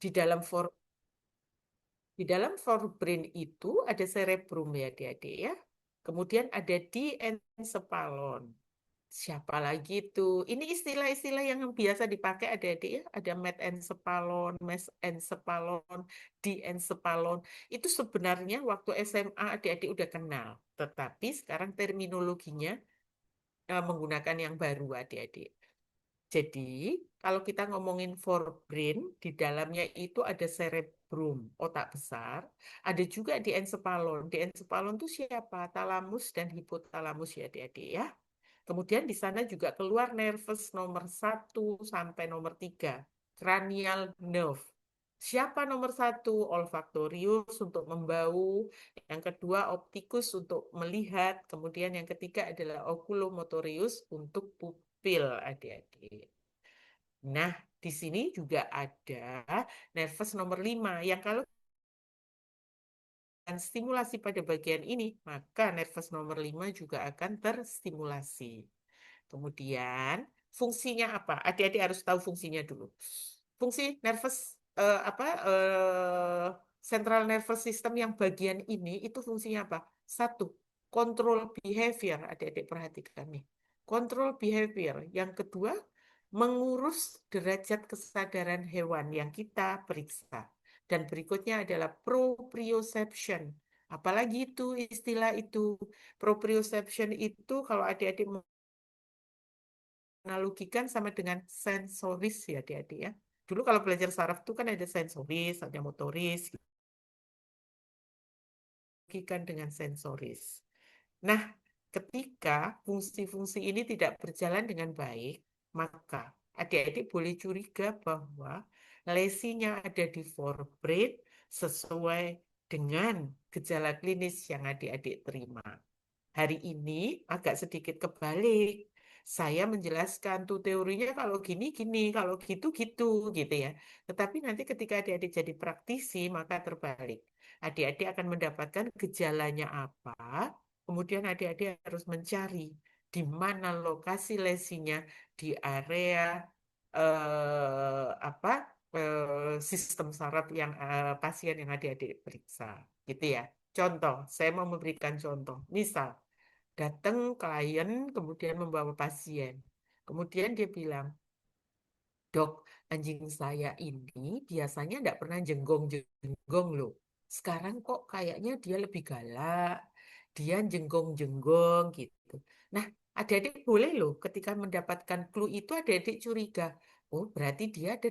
Di dalam forebrain itu ada cerebrum ya adik-adik ya. Kemudian ada diencephalon. Siapa lagi itu? Ini istilah-istilah yang biasa dipakai adik-adik ya. Ada mesencephalon, diencephalon. Itu sebenarnya waktu SMA adik-adik udah kenal. Tetapi sekarang terminologinya menggunakan yang baru adik-adik. Jadi, kalau kita ngomongin forebrain, di dalamnya itu ada cerebrum, otak besar. Ada juga diencephalon. Diencephalon itu siapa? Talamus dan hipotalamus ya adik-adik ya. Kemudian di sana juga keluar nervus nomor 1 sampai nomor 3, cranial nerve. Siapa nomor 1? Olfaktorius untuk membau, yang kedua optikus untuk melihat, kemudian yang ketiga adalah oculomotorius untuk pupil adik-adik. Nah, di sini juga ada nervus nomor 5, yang kalau dan stimulasi pada bagian ini, maka nervus nomor 5 juga akan terstimulasi. Kemudian fungsinya apa? Adik-adik harus tahu fungsinya dulu. Fungsi nervous central nervous system yang bagian ini itu fungsinya apa? Satu, kontrol behavior. Adik-adik perhatikan nih. Kontrol behavior. Yang kedua, mengurus derajat kesadaran hewan yang kita periksa. Dan berikutnya adalah proprioception. Apalagi itu istilah itu. Proprioception itu kalau adik-adik analogikan sama dengan sensoris ya adik-adik ya. Dulu kalau belajar saraf itu kan ada sensoris, ada motoris, analogikan dengan sensoris. Nah, ketika fungsi-fungsi ini tidak berjalan dengan baik, maka adik-adik boleh curiga bahwa lesinya ada di forebrain sesuai dengan gejala klinis yang adik-adik terima. Hari ini agak sedikit kebalik. Saya menjelaskan tuh teorinya kalau gini, kalau gitu, gitu ya. Tetapi nanti ketika adik-adik jadi praktisi, maka terbalik. Adik-adik akan mendapatkan gejalanya apa, kemudian adik-adik harus mencari di mana lokasi lesinya di area apa sistem saraf yang pasien yang adik-adik periksa, gitu ya. Contoh, saya mau memberikan contoh. Misal, datang klien kemudian membawa pasien. Kemudian dia bilang, "Dok, anjing saya ini biasanya tidak pernah jenggong-jenggong loh. Sekarang kok kayaknya dia lebih galak, dia jenggong-jenggong gitu." Nah, adik-adik boleh loh ketika mendapatkan clue itu adik-adik curiga. Oh, berarti dia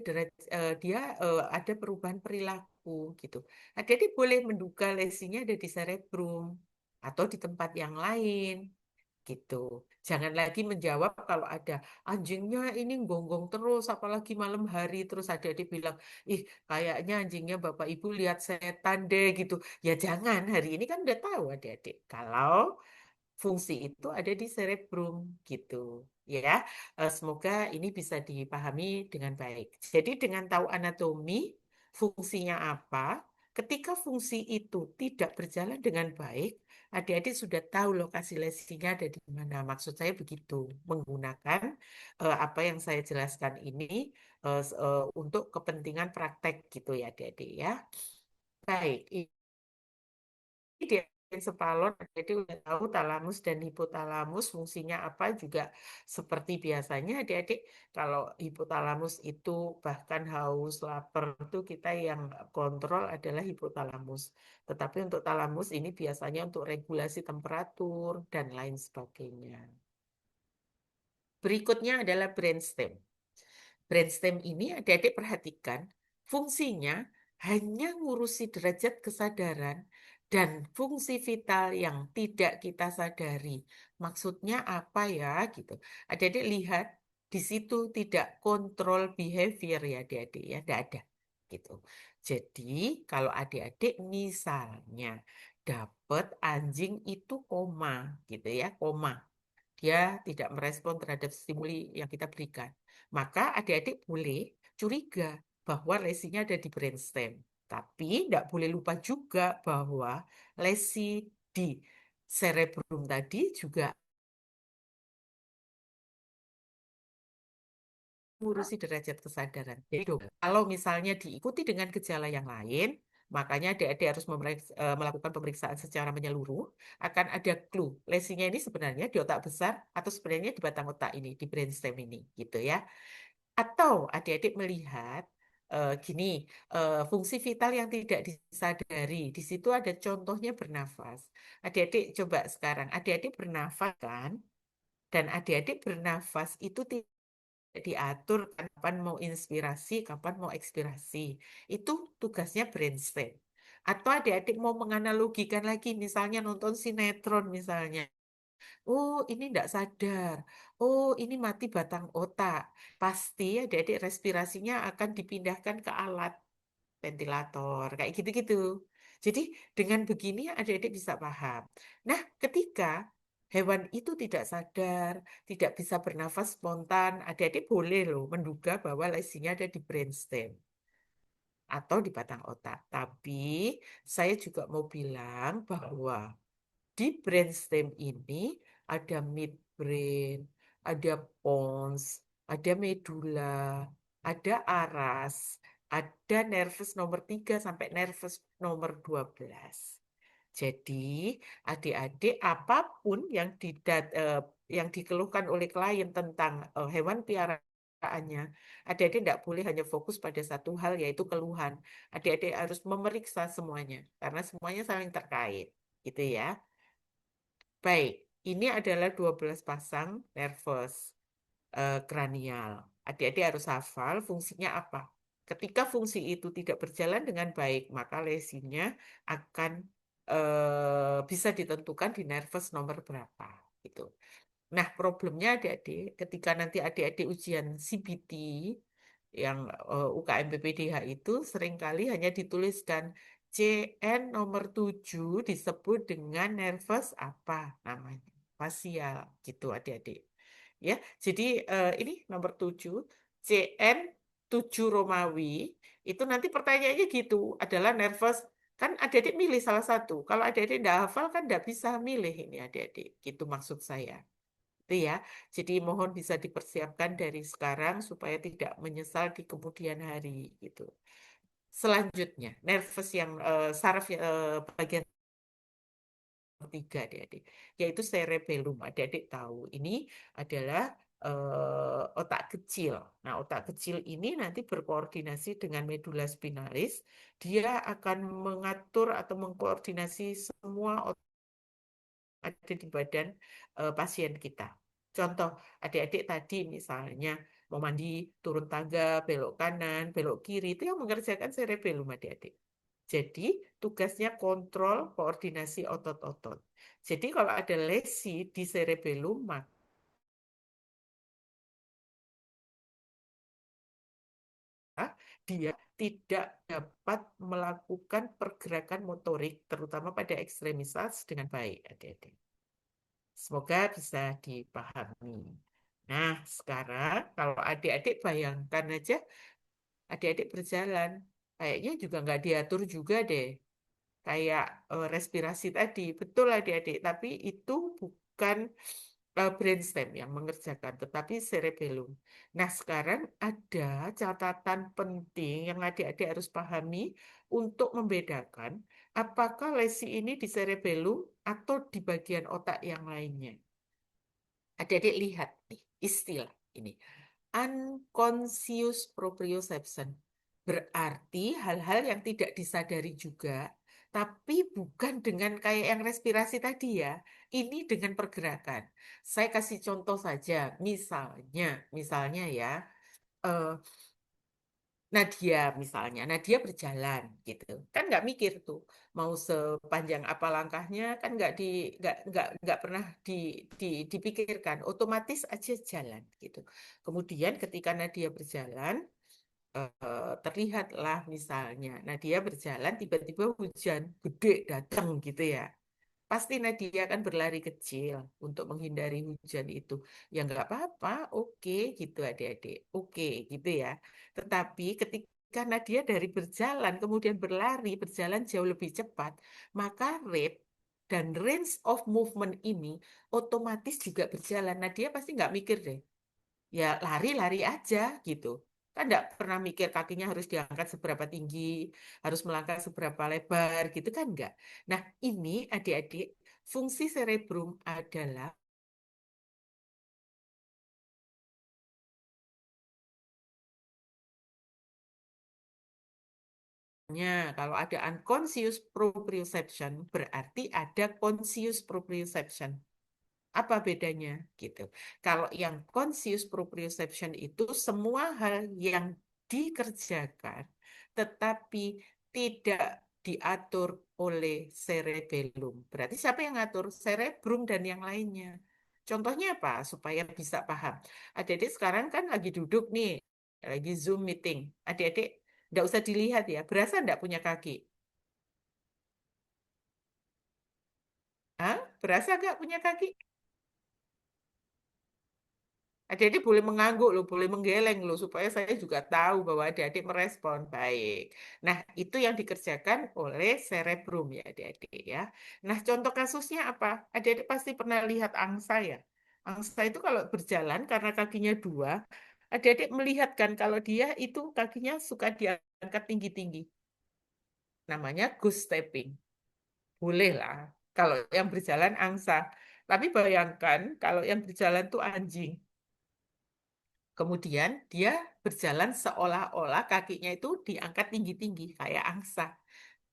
ada perubahan perilaku gitu. Adik-adik boleh menduga lesinya ada di cerebrum atau di tempat yang lain gitu. Jangan lagi menjawab kalau ada anjingnya ini gonggong terus, apalagi malam hari terus adik-adik bilang, ih kayaknya anjingnya Bapak Ibu lihat setan deh gitu. Ya jangan, hari ini kan udah tahu adik-adik. Kalau fungsi itu ada di cerebrum gitu. Ya, semoga ini bisa dipahami dengan baik. Jadi dengan tahu anatomi, fungsinya apa, ketika fungsi itu tidak berjalan dengan baik, adik-adik sudah tahu lokasi lesinya ada di mana. Maksud saya begitu, menggunakan apa yang saya jelaskan ini untuk kepentingan praktek gitu ya adik-adik ya. Baik, dia encephalon, jadi udah tahu talamus dan hipotalamus fungsinya apa juga seperti biasanya adik-adik. Kalau hipotalamus itu bahkan haus, lapar itu kita yang kontrol adalah hipotalamus. Tetapi untuk talamus ini biasanya untuk regulasi temperatur dan lain sebagainya. Berikutnya adalah brainstem. Brainstem ini adik-adik perhatikan, fungsinya hanya ngurusi derajat kesadaran dan fungsi vital yang tidak kita sadari. Maksudnya apa ya gitu. Adik-adik lihat di situ tidak kontrol behavior ya adik-adik ya, tidak ada gitu. Jadi kalau adik-adik misalnya dapat anjing itu koma gitu ya, koma. Dia tidak merespon terhadap stimuli yang kita berikan. Maka adik-adik boleh curiga bahwa lesinya ada di brainstem. Tapi tidak boleh lupa juga bahwa lesi di cerebrum tadi juga. mengurusi derajat kesadaran. Jadi kalau misalnya diikuti dengan gejala yang lain, makanya adik-adik harus melakukan pemeriksaan secara menyeluruh, akan ada clue. Lesinya ini sebenarnya di otak besar atau sebenarnya di batang otak ini, di brainstem ini, gitu ya. Atau adik-adik melihat gini, fungsi vital yang tidak disadari. Di situ ada contohnya bernafas. Adik-adik coba sekarang, adik-adik bernafas kan? Dan adik-adik bernafas itu diatur kapan mau inspirasi, kapan mau ekspirasi. Itu tugasnya brainstem. Atau adik-adik mau menganalogikan lagi, misalnya nonton sinetron misalnya. Oh, ini tidak sadar. Oh, ini mati batang otak. Pasti adik-adik respirasinya akan dipindahkan ke alat ventilator, kayak gitu-gitu. Jadi dengan begini adik-adik bisa paham. Nah, ketika hewan itu tidak sadar, tidak bisa bernafas spontan, adik-adik boleh loh menduga bahwa lesinya ada di brainstem atau di batang otak. Tapi saya juga mau bilang bahwa di brainstem ini ada midbrain, ada pons, ada medula, ada aras, ada nervus nomor 3 sampai nervus nomor 12. Jadi, adik-adik apapun yang dikeluhkan oleh klien tentang hewan peliharaannya, adik-adik tidak boleh hanya fokus pada satu hal, yaitu keluhan. Adik-adik harus memeriksa semuanya, karena semuanya saling terkait. Gitu ya. Baik, ini adalah 12 pasang nervus kranial. Adik-adik harus hafal fungsinya apa. Ketika fungsi itu tidak berjalan dengan baik, maka lesinya akan bisa ditentukan di nervus nomor berapa. Gitu. Nah, problemnya adik-adik, ketika nanti adik-adik ujian CBT, yang UKM PPDH itu seringkali hanya dituliskan CN nomor 7 disebut dengan nervus apa namanya, fasial, gitu adik-adik. Ya, jadi ini nomor 7, CN 7 Romawi, itu nanti pertanyaannya gitu, adalah nervus, kan adik-adik milih salah satu. Kalau adik-adik tidak hafal kan tidak bisa milih ini adik-adik, gitu maksud saya. Itu ya. Jadi mohon bisa dipersiapkan dari sekarang supaya tidak menyesal di kemudian hari gitu. Selanjutnya, nervus yang saraf bagian ketiga adik-adik, yaitu cerebellum. Adik-adik tahu ini adalah otak kecil. Nah, otak kecil ini nanti berkoordinasi dengan medula spinalis. Dia akan mengatur atau mengkoordinasi semua otak ada di badan pasien kita. Contoh, adik-adik tadi misalnya mau mandi, turun tangga, belok kanan, belok kiri, itu yang mengerjakan cerebellum adik-adik. Jadi tugasnya kontrol koordinasi otot-otot. Jadi kalau ada lesi di cerebellum, maka dia tidak dapat melakukan pergerakan motorik, terutama pada ekstremitas dengan baik, adik-adik. Semoga bisa dipahami. Nah, sekarang kalau adik-adik bayangkan aja, adik-adik berjalan, kayaknya juga nggak diatur juga deh. Kayak respirasi tadi, betul adik-adik, tapi itu bukan brainstem yang mengerjakan, tetapi cerebellum. Nah, sekarang ada catatan penting yang adik-adik harus pahami untuk membedakan apakah lesi ini di cerebellum atau di bagian otak yang lainnya. Adik-adik lihat nih istilah ini. Unconscious proprioception. Berarti hal-hal yang tidak disadari juga, tapi bukan dengan kayak yang respirasi tadi ya. Ini dengan pergerakan. Saya kasih contoh saja. Misalnya ya, eh, Nadia misalnya, Nadia berjalan gitu, kan nggak mikir tuh mau sepanjang apa langkahnya, kan nggak pernah dipikirkan, otomatis aja jalan gitu. Kemudian ketika Nadia berjalan, terlihatlah misalnya Nadia berjalan tiba-tiba hujan gede datang gitu ya. Pasti Nadia akan berlari kecil untuk menghindari hujan itu. Ya nggak apa-apa, oke gitu adik-adik. Oke gitu ya. Tetapi ketika Nadia dari berjalan kemudian berlari, berjalan jauh lebih cepat, maka rate dan range of movement ini otomatis juga berjalan. Nadia pasti nggak mikir deh. ya lari-lari aja gitu. Kan nggak pernah mikir kakinya harus diangkat seberapa tinggi, harus melangkah seberapa lebar gitu kan nggak. Nah ini adik-adik, fungsi cerebrum adalah kalau ada unconscious proprioception berarti ada conscious proprioception. Apa bedanya gitu? Kalau yang conscious proprioception itu semua hal yang dikerjakan tetapi tidak diatur oleh cerebellum. Berarti siapa yang ngatur? Cerebrum dan yang lainnya. Contohnya apa? Supaya bisa paham. Adik-adik sekarang kan lagi duduk nih, lagi Zoom meeting. Adik-adik nggak usah dilihat ya, berasa nggak punya kaki? Hah? Berasa nggak punya kaki? Adik-adik boleh mengangguk loh, boleh menggeleng loh, supaya saya juga tahu bahwa adik-adik merespon baik. Nah, itu yang dikerjakan oleh cerebrum ya adik-adik ya. Nah, contoh kasusnya apa? Adik-adik pasti pernah lihat angsa ya. Angsa itu kalau berjalan karena kakinya dua, adik-adik melihat kan kalau dia itu kakinya suka diangkat tinggi-tinggi. Namanya goose stepping. Boleh lah kalau yang berjalan angsa. Tapi bayangkan kalau yang berjalan tuh anjing. Kemudian dia berjalan seolah-olah kakinya itu diangkat tinggi-tinggi kayak angsa.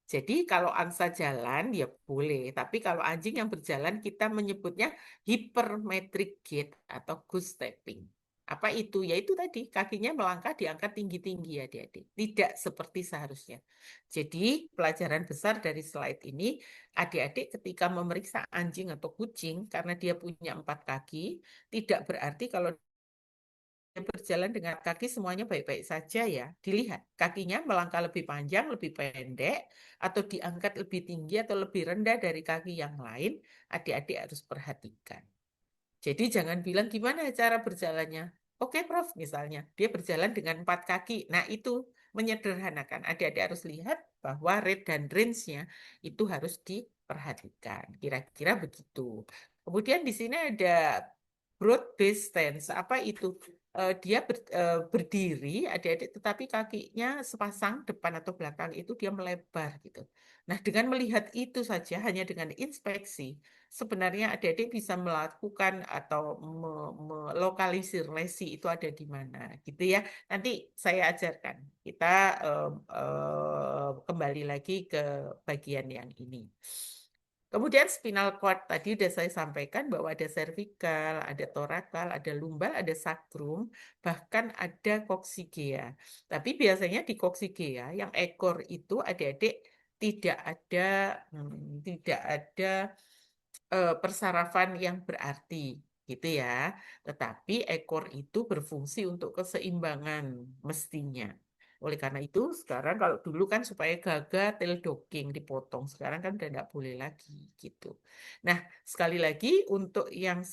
Jadi kalau angsa jalan ya boleh, tapi kalau anjing yang berjalan kita menyebutnya hypermetric gait atau goose stepping. Apa itu? Yaitu tadi kakinya melangkah diangkat tinggi-tinggi ya adik-adik. Tidak seperti seharusnya. Jadi pelajaran besar dari slide ini, adik-adik ketika memeriksa anjing atau kucing karena dia punya empat kaki, tidak berarti kalau berjalan dengan kaki semuanya baik-baik saja ya. Dilihat kakinya melangkah lebih panjang, lebih pendek, atau diangkat lebih tinggi atau lebih rendah dari kaki yang lain, adik-adik harus perhatikan. Jadi jangan bilang gimana cara berjalannya. Oke, Prof, misalnya dia berjalan dengan empat kaki. Nah, itu menyederhanakan. Adik-adik harus lihat bahwa rate dan range-nya itu harus diperhatikan. Kira-kira begitu. Kemudian di sini ada broad base stance. Apa itu? Dia berdiri, adik-adik, tetapi kakinya sepasang depan atau belakang itu dia melebar gitu. Nah, dengan melihat itu saja, hanya dengan inspeksi, sebenarnya adik-adik bisa melakukan atau melokalisir lesi itu ada di mana, gitu ya. Nanti saya ajarkan. Kita kembali lagi ke bagian yang ini. Kemudian spinal cord tadi sudah saya sampaikan bahwa ada cervical, ada torakal, ada lumbal, ada sacrum, bahkan ada coccygia. Tapi biasanya di coccygia yang ekor itu adik-adik tidak ada persarafan yang berarti gitu ya. Tetapi ekor itu berfungsi untuk keseimbangan mestinya. Oleh karena itu, sekarang kalau dulu kan supaya gagah tail docking dipotong, sekarang kan udah nggak boleh lagi gitu. Nah, sekali lagi untuk yang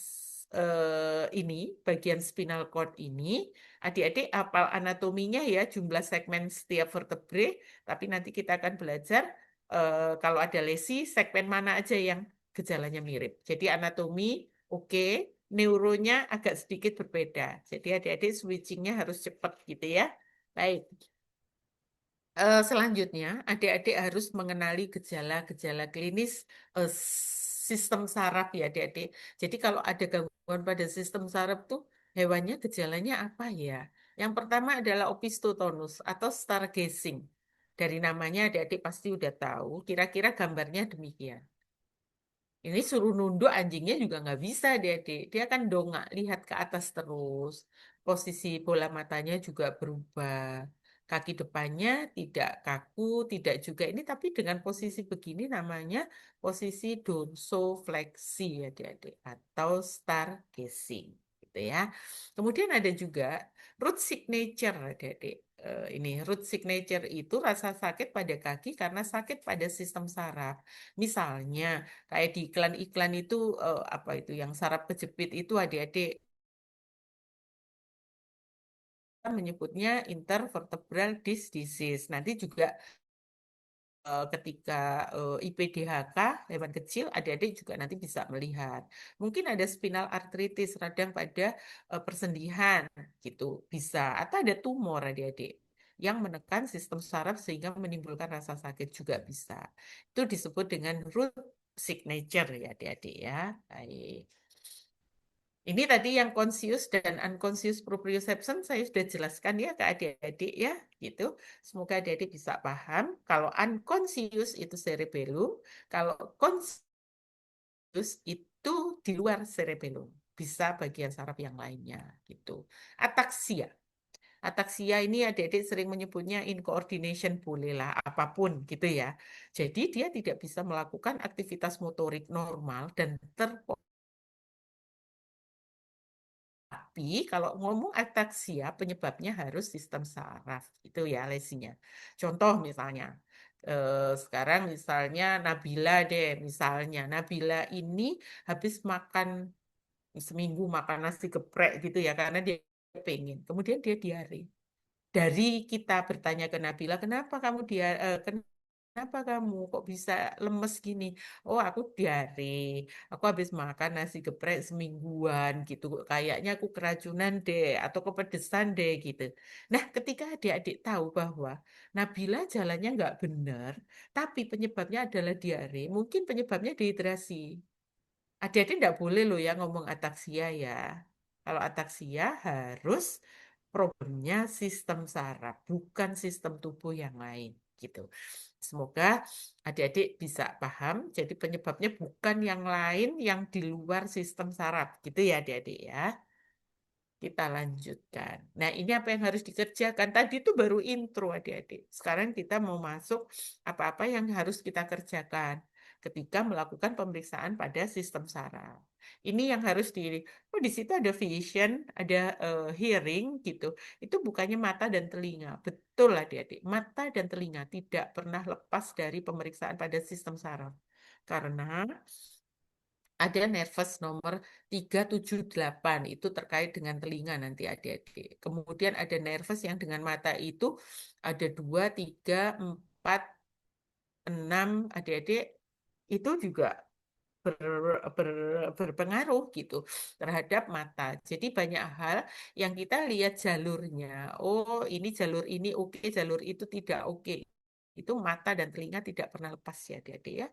ini bagian spinal cord ini, adik-adik hafal anatominya ya, jumlah segmen setiap vertebrae, tapi nanti kita akan belajar kalau ada lesi, segmen mana aja yang gejalanya mirip. Jadi anatomi oke, neuronya agak sedikit berbeda. Jadi adik-adik switchingnya harus cepat gitu ya. Baik, selanjutnya adik-adik harus mengenali gejala-gejala klinis eh, sistem saraf ya adik-adik. Jadi kalau ada gangguan pada sistem saraf tuh hewannya gejalanya apa ya? Yang pertama adalah opistotonus atau stargazing. Dari namanya adik-adik pasti udah tahu, kira-kira gambarnya demikian. Ini suruh nunduk anjingnya juga nggak bisa dia, Dek. Dia kan dongak, lihat ke atas terus. Posisi bola matanya juga berubah. Kaki depannya tidak kaku, tidak juga ini, tapi dengan posisi begini namanya posisi dorsofleksi ya, adik-adik, atau stargazing, gitu ya. Kemudian ada juga root signature, adik-adik. Ini root signature itu rasa sakit pada kaki karena sakit pada sistem saraf. Misalnya, kayak di iklan-iklan itu apa itu yang saraf kejepit itu adik-adik menyebutnya intervertebral disc disease. Nanti juga ketika IPDHK, hewan kecil, adik-adik juga nanti bisa melihat. Mungkin ada spinal arthritis, radang pada persendian, gitu, bisa. Atau ada tumor adik-adik yang menekan sistem saraf sehingga menimbulkan rasa sakit juga bisa. Itu disebut dengan root signature ya adik-adik ya. Baik. Ini tadi yang conscious dan unconscious proprioception saya sudah jelaskan ya ke adik-adik ya, gitu. Semoga adik-adik bisa paham. Kalau unconscious itu cerebellum, kalau conscious itu di luar cerebellum, bisa bagian saraf yang lainnya, gitu. Ataksia. Ataksia ini adik-adik sering menyebutnya incoordination, bolehlah apapun gitu ya. Jadi dia tidak bisa melakukan aktivitas motorik normal dan tapi kalau ngomong ataksia penyebabnya harus sistem saraf itu ya lesinya. Contoh misalnya sekarang misalnya Nabila deh misalnya Nabila ini habis makan seminggu makan nasi geprek gitu ya karena dia pengen. Kemudian dia diare. Dari kita bertanya ke Nabila, kenapa kamu kenapa kamu kok bisa lemes gini? Oh, aku diare. Aku habis makan nasi geprek semingguan gitu. Kayaknya aku keracunan deh atau kepedesan deh gitu. Nah, ketika adik-adik tahu bahwa Nabila jalannya nggak benar, tapi penyebabnya adalah diare, mungkin penyebabnya dehidrasi. Adik-adik tidak boleh loh ya ngomong ataksia ya. Kalau ataksia harus problemnya sistem saraf, bukan sistem tubuh yang lain gitu. Semoga adik-adik bisa paham. Jadi penyebabnya bukan yang lain yang di luar sistem saraf gitu ya adik-adik ya. Kita lanjutkan. Nah, ini apa yang harus dikerjakan? Tadi itu baru intro adik-adik. Sekarang kita mau masuk apa-apa yang harus kita kerjakan ketika melakukan pemeriksaan pada sistem saraf. Ini yang harus oh di situ ada vision, ada hearing gitu. Itu bukannya mata dan telinga. Betul adik-adik. Mata dan telinga tidak pernah lepas dari pemeriksaan pada sistem saraf. Karena ada nervous nomor 378 itu terkait dengan telinga nanti adik-adik. Kemudian ada nervous yang dengan mata itu ada 2, 3, 4, 6 adik-adik itu juga berpengaruh gitu terhadap mata. Jadi banyak hal yang kita lihat jalurnya. Oh, ini jalur ini oke, jalur itu tidak oke. Itu mata dan telinga tidak pernah lepas ya adik-adik ya.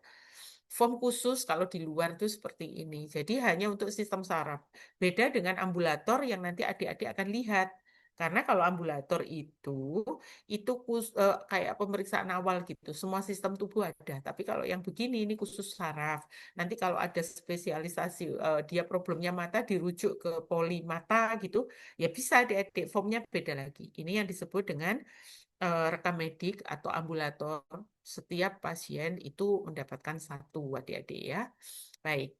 Form khusus kalau di luar itu seperti ini. Jadi hanya untuk sistem saraf. Beda dengan ambulator yang nanti adik-adik akan lihat. Karena kalau ambulator itu kayak pemeriksaan awal gitu. Semua sistem tubuh ada. Tapi kalau yang begini ini khusus saraf. Nanti kalau ada spesialisasi dia problemnya mata dirujuk ke poli mata gitu, ya bisa adik-adik formnya beda lagi. Ini yang disebut dengan rekam medik atau ambulator, setiap pasien itu mendapatkan satu adik-adik ya. Baik.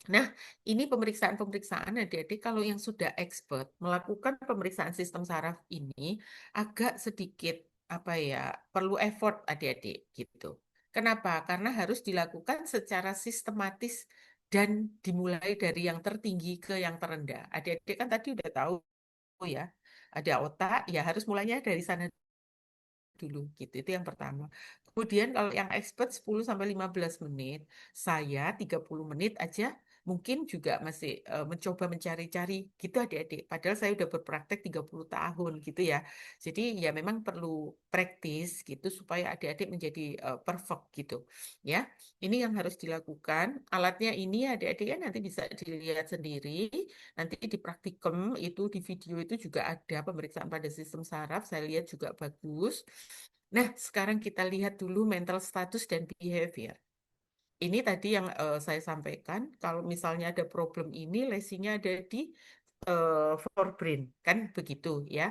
Nah, ini pemeriksaan-pemeriksaan adik-adik kalau yang sudah expert melakukan pemeriksaan sistem saraf ini agak sedikit apa ya, perlu effort adik-adik gitu. Kenapa? Karena harus dilakukan secara sistematis dan dimulai dari yang tertinggi ke yang terendah. Adik-adik kan tadi udah tahu ya, ada otak, ya harus mulainya dari sana dulu gitu. Itu yang pertama. Kemudian kalau yang expert 10 sampai 15 menit, saya 30 menit aja mungkin juga masih mencoba mencari-cari gitu adik-adik. Padahal saya udah berpraktek 30 tahun gitu ya. Jadi ya memang perlu praktis gitu supaya adik-adik menjadi perfect gitu. Ya, ini yang harus dilakukan. Alatnya ini adik-adik ya nanti bisa dilihat sendiri. Nanti di praktikum itu di video itu juga ada pemeriksaan pada sistem saraf. Saya lihat juga bagus. Nah, sekarang kita lihat dulu mental status dan behavior. Ini tadi yang saya sampaikan, kalau misalnya ada problem ini, lesinya ada di forebrain, kan begitu ya.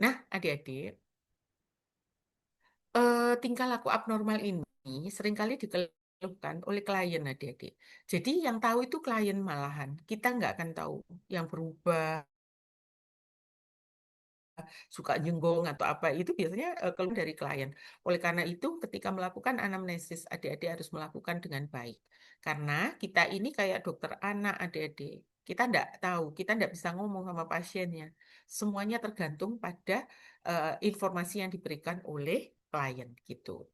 Nah, adik-adik, tingkah laku abnormal ini seringkali dikeluhkan oleh klien adik-adik. Jadi yang tahu itu klien malahan, kita nggak akan tahu yang berubah suka jenggong atau apa itu biasanya keluar dari klien. Oleh karena itu ketika melakukan anamnesis adik-adik harus melakukan dengan baik. Karena kita ini kayak dokter anak adik-adik. Kita tidak tahu, kita tidak bisa ngomong sama pasiennya. Semuanya tergantung pada informasi yang diberikan oleh klien gitu.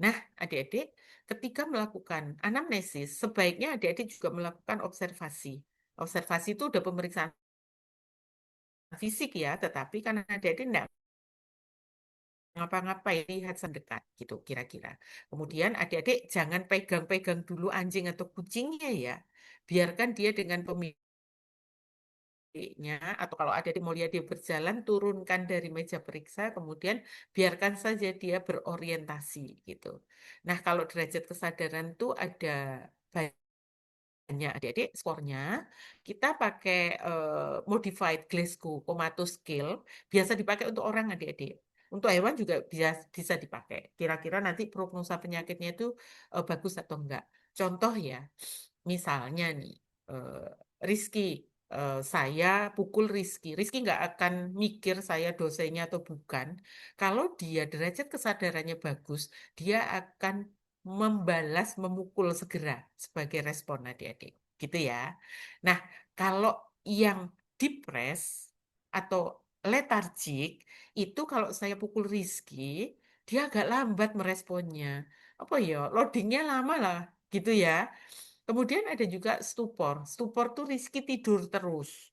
Nah, adik-adik, ketika melakukan anamnesis, sebaiknya adik-adik juga melakukan observasi. Observasi itu udah pemeriksaan fisik ya, tetapi karena adik-adik tidak ngapa-ngapain, lihat sedekat gitu kira-kira. Kemudian adik-adik jangan pegang-pegang dulu anjing atau kucingnya ya. Biarkan dia dengan pemiliknya, atau kalau adik-adik mau lihat dia berjalan, turunkan dari meja periksa, kemudian biarkan saja dia berorientasi gitu. Nah, kalau derajat kesadaran tuh ada banyak adik-adik skornya, kita pakai modified Glasgow Comato Scale, biasa dipakai untuk orang adik-adik. Untuk hewan juga bisa dipakai. Kira-kira nanti prognosa penyakitnya itu bagus atau enggak. Contoh ya, misalnya nih, Rizky, saya pukul Rizky. Rizky nggak akan mikir saya dosennya atau bukan. Kalau dia derajat kesadarannya bagus, dia akan membalas, memukul segera sebagai respon adik-adik. Gitu ya. Nah, kalau yang depres atau letargik, itu kalau saya pukul Rizky, dia agak lambat meresponnya. Apa ya, loadingnya lama lah, gitu ya. Kemudian ada juga stupor. Stupor tuh Rizky tidur terus.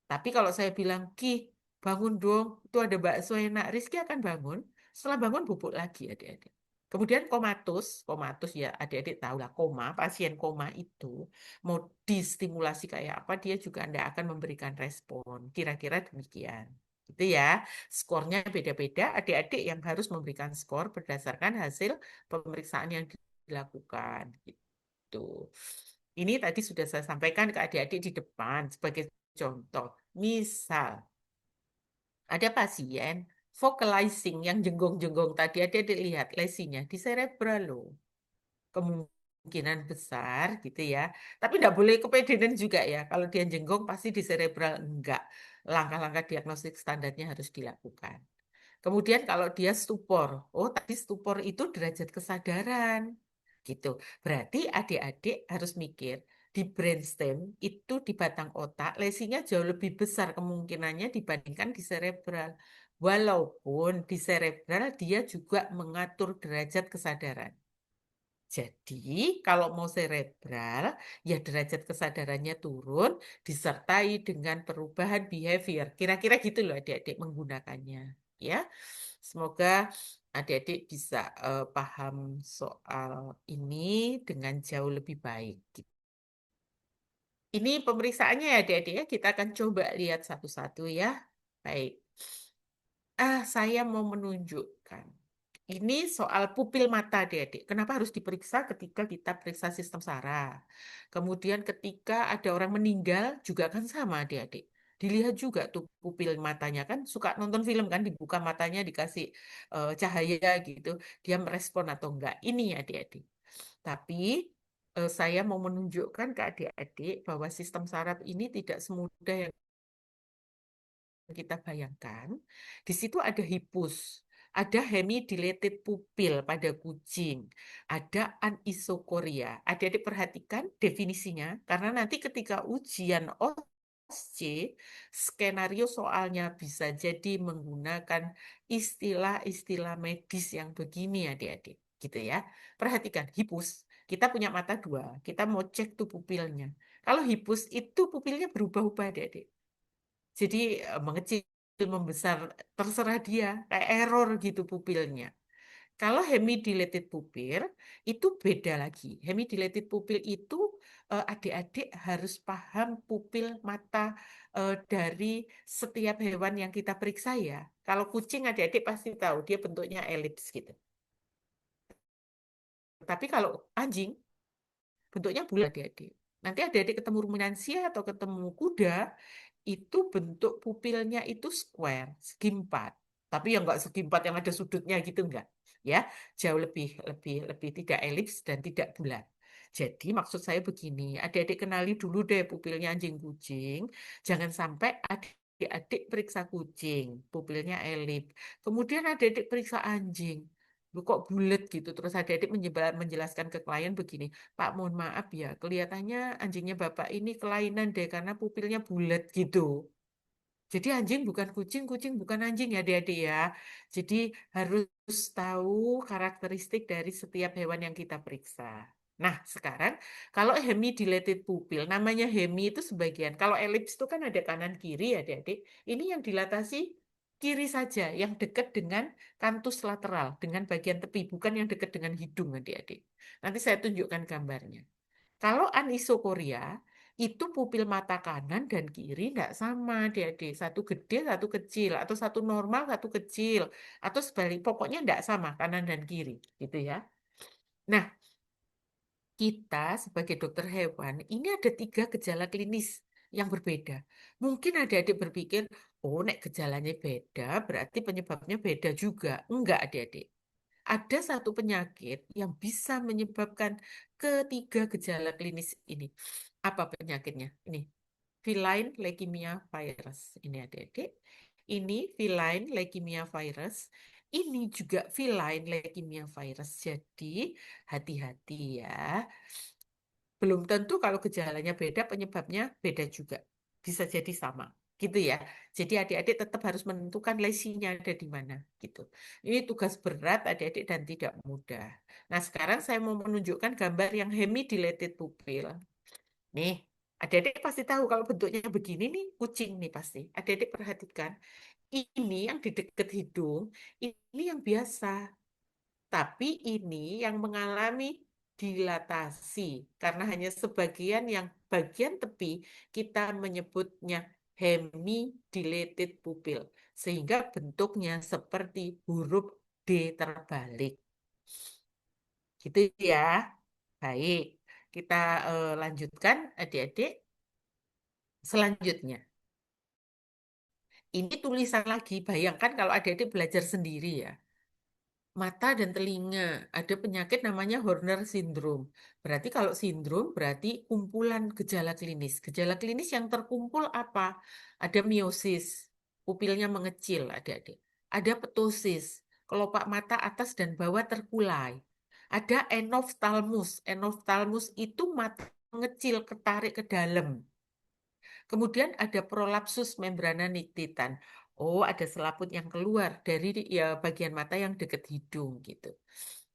Tapi kalau saya bilang, Ki, bangun dong, itu ada bakso enak. Rizky akan bangun. Setelah bangun bubuk lagi adik-adik. Kemudian komatus, komatus ya adik-adik tahu lah koma, pasien koma itu mau distimulasi kayak apa dia juga tidak akan memberikan respon. Kira-kira demikian. Itu ya, skornya beda-beda. Adik-adik yang harus memberikan skor berdasarkan hasil pemeriksaan yang dilakukan. Gitu. Ini tadi sudah saya sampaikan ke adik-adik di depan sebagai contoh. Misal, ada pasien focalizing yang jenggong-jenggong tadi, adik-adik lihat lesinya di cerebral loh. Kemungkinan besar gitu ya. Tapi tidak boleh kepedean juga ya. Kalau dia jenggong pasti di cerebral enggak. Langkah-langkah diagnostik standarnya harus dilakukan. Kemudian kalau dia stupor, oh tadi stupor itu derajat kesadaran, gitu. Berarti adik-adik harus mikir, di brainstem itu di batang otak, lesinya jauh lebih besar kemungkinannya dibandingkan di cerebral. Walaupun di cerebral dia juga mengatur derajat kesadaran. Jadi, kalau mau cerebral, ya derajat kesadarannya turun, disertai dengan perubahan behavior. Kira-kira gitu loh adik-adik menggunakannya. Ya, semoga adik-adik bisa paham soal ini dengan jauh lebih baik. Ini pemeriksaannya ya adik-adik ya, kita akan coba lihat satu-satu ya. Baik. Saya mau menunjukkan. Ini soal pupil mata, adik-adik. Kenapa harus diperiksa ketika kita periksa sistem saraf? Kemudian ketika ada orang meninggal juga kan sama, adik-adik. Dilihat juga tuh pupil matanya kan suka nonton film kan dibuka matanya dikasih cahaya gitu. Dia merespon atau enggak. Ini adik-adik. Tapi saya mau menunjukkan ke adik-adik bahwa sistem saraf ini tidak semudah yang kita bayangkan, di situ ada hipus, ada hemidilated pupil pada kucing, ada anisokoria. Adik-adik perhatikan definisinya, karena nanti ketika ujian OSC, skenario soalnya bisa jadi menggunakan istilah-istilah medis yang begini adik-adik. Gitu ya. Perhatikan, hipus. Kita punya mata dua, kita mau cek tuh pupilnya. Kalau hipus itu pupilnya berubah-ubah adik-adik. Jadi mengecil, membesar, terserah dia, kayak error gitu pupilnya. Kalau hemidilated pupil itu beda lagi. Hemidilated pupil itu adik-adik harus paham pupil mata dari setiap hewan yang kita periksa ya. Kalau kucing adik-adik pasti tahu dia bentuknya elips gitu. Tapi kalau anjing bentuknya bulat adik-adik. Nanti adik-adik ketemu ruminansia atau ketemu kuda, itu bentuk pupilnya itu square, segi empat. Tapi yang enggak segi empat yang ada sudutnya gitu enggak. Ya, jauh lebih lebih lebih tidak elips dan tidak bulat. Jadi maksud saya begini, adik-adik kenali dulu deh pupilnya anjing kucing. Jangan sampai adik-adik periksa kucing, pupilnya elips. Kemudian adik-adik periksa anjing. Lu kok bulat gitu. Terus adik-adik menjelaskan ke klien begini, Pak, mohon maaf ya, kelihatannya anjingnya Bapak ini kelainan deh karena pupilnya bulat gitu. Jadi anjing bukan kucing, kucing bukan anjing ya adik-adik ya. Jadi harus tahu karakteristik dari setiap hewan yang kita periksa. Nah, sekarang kalau hemi-dilated pupil, namanya hemi itu sebagian. Kalau elips itu kan ada kanan kiri ya adik-adik. Ini yang dilatasi kiri saja, yang dekat dengan kantus lateral, dengan bagian tepi, bukan yang dekat dengan hidung adik-adik. Nanti saya tunjukkan gambarnya. Kalau anisokoria, itu pupil mata kanan dan kiri tidak sama, adik-adik. Satu gede, satu kecil, atau satu normal, satu kecil, atau sebalik. Pokoknya tidak sama kanan dan kiri, gitu ya. Nah, kita sebagai dokter hewan, ini ada 3 gejala klinis yang berbeda. Mungkin adik-adik berpikir, oh, nek gejalanya beda, berarti penyebabnya beda juga. Enggak, adik-adik. Ada satu penyakit yang bisa menyebabkan ketiga gejala klinis ini. Apa penyakitnya? Ini, feline leukemia virus. Ini adik-adik. Ini feline leukemia virus. Ini juga feline leukemia virus. Jadi hati-hati ya. Belum tentu kalau gejalanya beda, penyebabnya beda juga. Bisa jadi sama. Gitu ya. Jadi adik-adik tetap harus menentukan lesinya ada di mana. Gitu. Ini tugas berat adik-adik dan tidak mudah. Nah, sekarang saya mau menunjukkan gambar yang hemi-dilated pupil. Nih, adik-adik pasti tahu kalau bentuknya begini nih, kucing nih pasti. Adik-adik perhatikan. Ini yang di dekat hidung, ini yang biasa. Tapi ini yang mengalami dilatasi karena hanya sebagian yang bagian tepi kita menyebutnya hemi-dilated pupil sehingga bentuknya seperti huruf D terbalik. Gitu ya. Baik, kita lanjutkan adik-adik selanjutnya. Ini tulisan lagi, bayangkan kalau adik-adik belajar sendiri ya. Mata dan telinga. Ada penyakit namanya Horner syndrome. Berarti kalau sindrom berarti kumpulan gejala klinis. Gejala klinis yang terkumpul apa? Ada miosis, pupilnya mengecil, adik-adik. Ada ptosis, kelopak mata atas dan bawah terkulai. Ada enophthalmus. Enophthalmus itu mata mengecil, ketarik ke dalam. Kemudian ada prolapsus membrana nictitan. Oh, ada selaput yang keluar dari ya bagian mata yang dekat hidung gitu.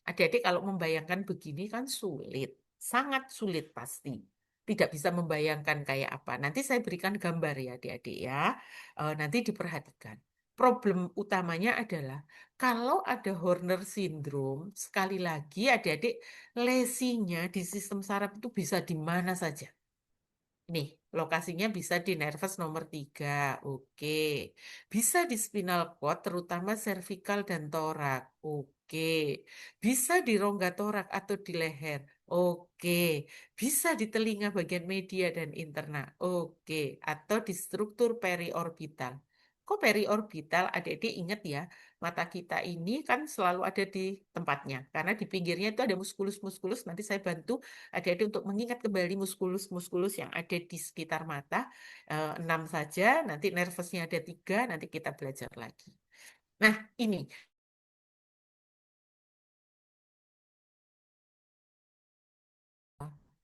Adik-adik kalau membayangkan begini kan sulit, sangat sulit pasti. Tidak bisa membayangkan kayak apa. Nanti saya berikan gambar ya adik-adik ya. Nanti diperhatikan. Problem utamanya adalah kalau ada Horner syndrome, sekali lagi adik-adik lesinya di sistem saraf itu bisa di mana saja. Nih, lokasinya bisa di nervus nomor 3. Oke. Bisa di spinal cord, terutama cervical dan torak. Oke. Bisa di rongga torak atau di leher. Oke. Bisa di telinga bagian media dan interna. Oke. Atau di struktur periorbital. Kok periorbital? Adik-adik ingat ya, mata kita ini kan selalu ada di tempatnya. Karena di pinggirnya itu ada muskulus-muskulus. Nanti saya bantu adik-adik untuk mengingat kembali muskulus-muskulus yang ada di sekitar mata. 6 saja, nanti nervusnya ada 3, nanti kita belajar lagi. Nah, ini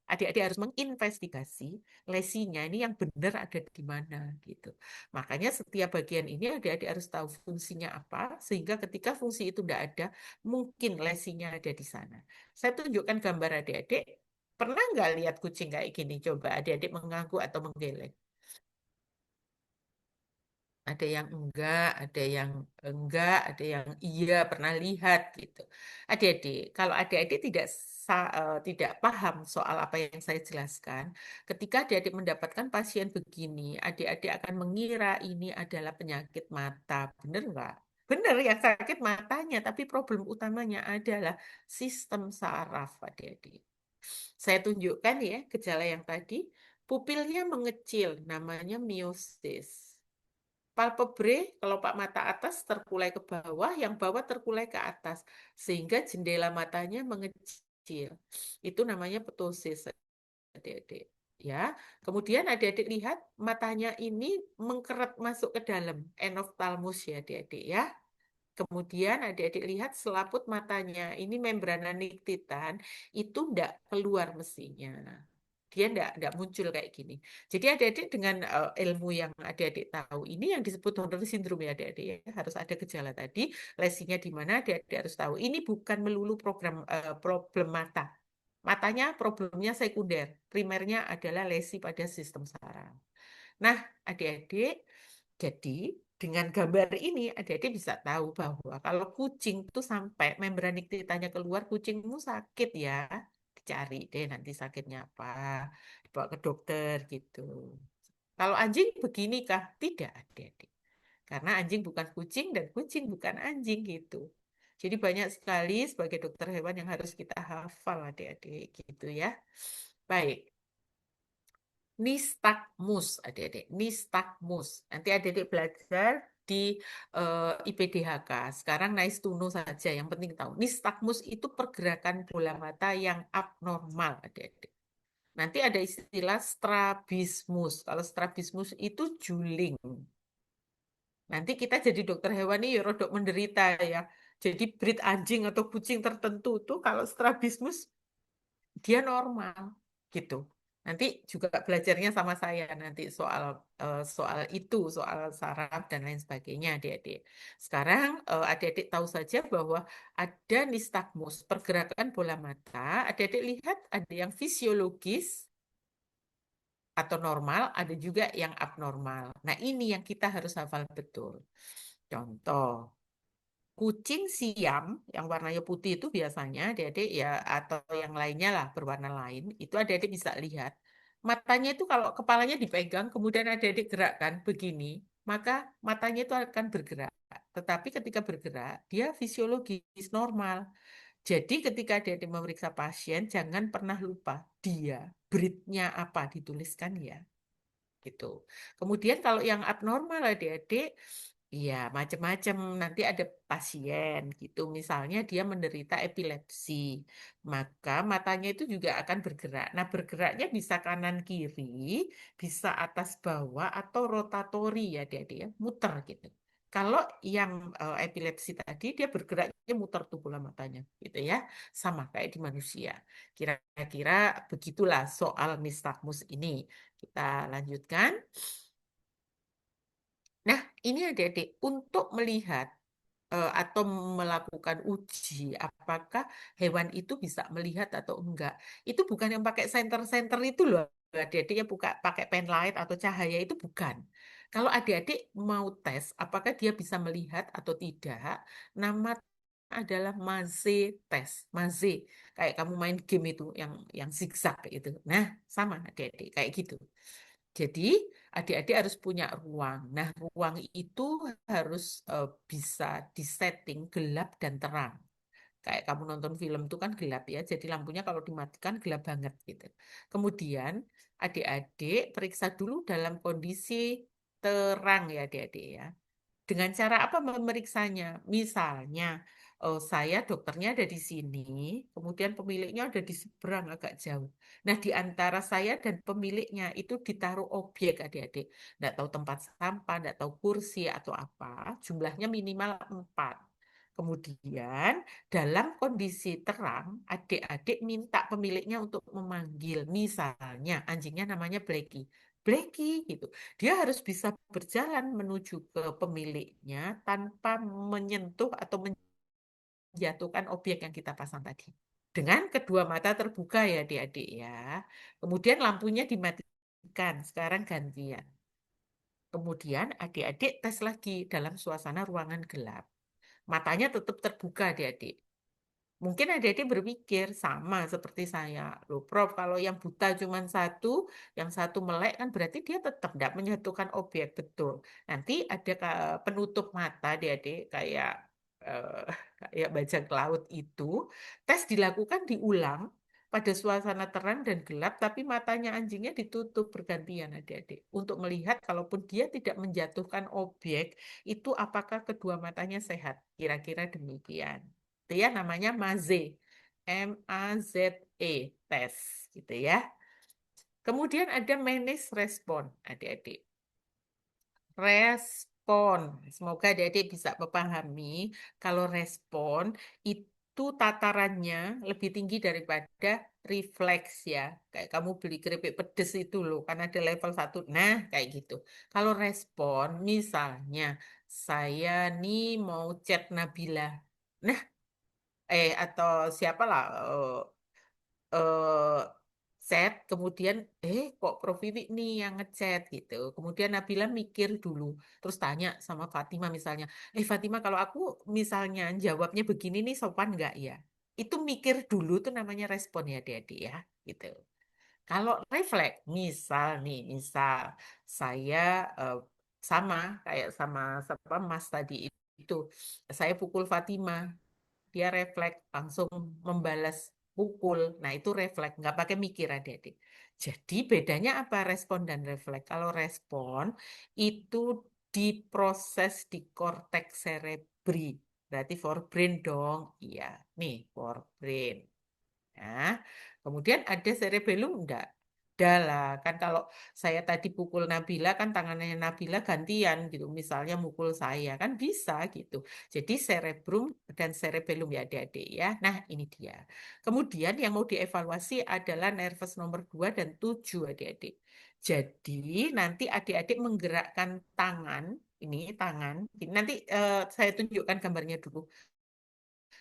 adik-adik harus menginvestigasi lesinya ini yang benar ada di mana gitu. Makanya setiap bagian ini adik-adik harus tahu fungsinya apa sehingga ketika fungsi itu tidak ada, mungkin lesinya ada di sana. Saya tunjukkan gambar adik-adik. Pernah nggak lihat kucing kayak gini? Coba adik-adik mengangguk atau menggeleng. Ada yang enggak, ada yang iya pernah lihat gitu. Adik-adik, kalau adik-adik tidak paham soal apa yang saya jelaskan, ketika adik-adik mendapatkan pasien begini, adik-adik akan mengira ini adalah penyakit mata. Benar nggak? Benar yang sakit matanya, tapi problem utamanya adalah sistem saraf adik-adik. Saya tunjukkan ya gejala yang tadi, pupilnya mengecil, namanya miosis. Palpebre, kelopak mata atas terkulai ke bawah, yang bawah terkulai ke atas, sehingga jendela matanya mengecil. Itu namanya ptosis, adik-adik. Ya, kemudian adik-adik lihat matanya ini mengkeret masuk ke dalam enoftalmus ya, adik-adik ya. Kemudian adik-adik lihat selaput matanya, ini membrana nictitan, itu tidak keluar mestinya. dia enggak muncul kayak gini. Jadi adik-adik dengan ilmu yang adik-adik tahu ini yang disebut Hunter syndrome ya adik-adik ya. Harus ada gejala tadi, lesinya di mana adik-adik harus tahu. Ini bukan melulu problem mata. Matanya problemnya sekunder, primernya adalah lesi pada sistem saraf. Nah, adik-adik, jadi dengan gambar ini adik-adik bisa tahu bahwa kalau kucing itu sampai membran niktitanya keluar, kucingmu sakit ya. Dicari deh nanti sakitnya apa, dibawa ke dokter gitu. Kalau anjing beginikah? Tidak, adik-adik. Karena anjing bukan kucing dan kucing bukan anjing gitu. Jadi banyak sekali sebagai dokter hewan yang harus kita hafal adik-adik gitu ya. Baik, nistagmus adik-adik, nistagmus. Nanti adik-adik belajar di IPDHK. Sekarang nice to know saja, yang penting tahu. Nistagmus itu pergerakan bola mata yang abnormal adik-adik. Nanti ada istilah strabismus. Kalau strabismus itu juling. Nanti kita jadi dokter hewan ini ya rodok menderita ya. Jadi breed anjing atau kucing tertentu tuh kalau strabismus dia normal gitu. Nanti juga belajarnya sama saya nanti soal soal itu, soal saraf dan lain sebagainya, adik-adik. Sekarang adik-adik tahu saja bahwa ada nistagmus, pergerakan bola mata. Adik-adik lihat ada yang fisiologis atau normal, ada juga yang abnormal. Nah, ini yang kita harus hafal betul. Contoh, kucing siam yang warnanya putih itu biasanya adik-adik ya atau yang lainnya lah berwarna lain, itu adik-adik bisa lihat. Matanya itu kalau kepalanya dipegang kemudian adik-adik gerakkan begini, maka matanya itu akan bergerak. Tetapi ketika bergerak, dia fisiologis normal. Jadi ketika adik-adik memeriksa pasien, jangan pernah lupa dia breednya apa dituliskan ya gitu. Kemudian kalau yang abnormal adik-adik, iya macam-macam. Nanti ada pasien gitu, misalnya dia menderita epilepsi, maka matanya itu juga akan bergerak. Nah bergeraknya bisa kanan kiri, bisa atas bawah atau rotatori ya adik-adik ya, muter gitu. Kalau yang epilepsi tadi dia bergeraknya muter tuh bola matanya gitu ya, sama kayak di manusia. Kira-kira begitulah soal nistagmus ini. Kita lanjutkan. Nah, ini adik-adik untuk melihat atau melakukan uji apakah hewan itu bisa melihat atau enggak. Itu bukan yang pakai senter-senter itu loh. Adik-adik yang buka pakai pen light atau cahaya itu bukan. Kalau adik-adik mau tes apakah dia bisa melihat atau tidak, nama adalah maze tes. Maze kayak kamu main game itu yang zigzag itu. Nah, sama adik-adik kayak gitu. Jadi, adik-adik harus punya ruang. Nah, ruang itu harus bisa disetting gelap dan terang. Kayak kamu nonton film itu kan gelap ya, jadi lampunya kalau dimatikan gelap banget gitu. Kemudian, adik-adik periksa dulu dalam kondisi terang ya adik-adik ya. Dengan cara apa memeriksanya? Misalnya, saya dokternya ada di sini, kemudian pemiliknya ada di seberang agak jauh. Nah, di antara saya dan pemiliknya itu ditaruh objek adik-adik. Nggak tahu tempat sampah, nggak tahu kursi atau apa. Jumlahnya minimal 4. Kemudian, dalam kondisi terang, adik-adik minta pemiliknya untuk memanggil. Misalnya, anjingnya namanya Blacky. Blacky gitu. Dia harus bisa berjalan menuju ke pemiliknya tanpa menyentuh atau menjatuhkan objek yang kita pasang tadi. Dengan kedua mata terbuka ya adik-adik ya. Kemudian lampunya dimatikan. Sekarang gantian. Kemudian adik-adik tes lagi dalam suasana ruangan gelap. Matanya tetap terbuka adik-adik. Mungkin adik-adik berpikir sama seperti saya. Loh, Prof, kalau yang buta cuma satu, yang satu melek kan berarti dia tetap tidak menyatukan objek betul. Nanti ada penutup mata adik-adik kayak eh, kayak bajak laut itu. Tes dilakukan diulang pada suasana terang dan gelap, tapi matanya anjingnya ditutup bergantian adik-adik. Untuk melihat kalaupun dia tidak menjatuhkan objek, itu apakah kedua matanya sehat. Kira-kira demikian itu ya namanya MAZE. MAZE tes gitu ya. Kemudian ada manage respon adik-adik. Respon. Semoga adik-adik bisa memahami kalau respon itu itu tatarannya lebih tinggi daripada refleks ya. Kayak kamu beli keripik pedes itu loh, kan ada level satu. Nah, kayak gitu. Kalau respon, misalnya saya nih mau chat Nabila. Nah, atau siapalah eh chat kemudian kok Prof Wiwi nih yang ngechat gitu. Kemudian Nabila mikir dulu, terus tanya sama Fatima misalnya, Fatima kalau aku misalnya jawabnya begini nih sopan nggak ya? Itu mikir dulu tuh namanya respon ya adik-adik ya gitu. Kalau refleks, misal nih, misal saya eh, sama kayak sama Mas tadi itu, saya pukul Fatima, dia refleks langsung membalas pukul. Nah, itu refleks, nggak pakai mikir adik-adik. Jadi bedanya apa respon dan refleks? Kalau respon itu diproses di korteks cerebri. Berarti forebrain dong. Iya, nih forebrain. Nah, kemudian ada cerebellum enggak? Ada lah. Kan kalau saya tadi pukul Nabila, kan tangannya Nabila gantian gitu. Misalnya mukul saya, kan bisa gitu. Jadi cerebrum dan cerebellum ya adik-adik ya. Nah, ini dia. Kemudian yang mau dievaluasi adalah nervus nomor 2 dan 7 adik-adik. Jadi nanti adik-adik menggerakkan tangan, ini tangan. Nanti saya tunjukkan gambarnya dulu.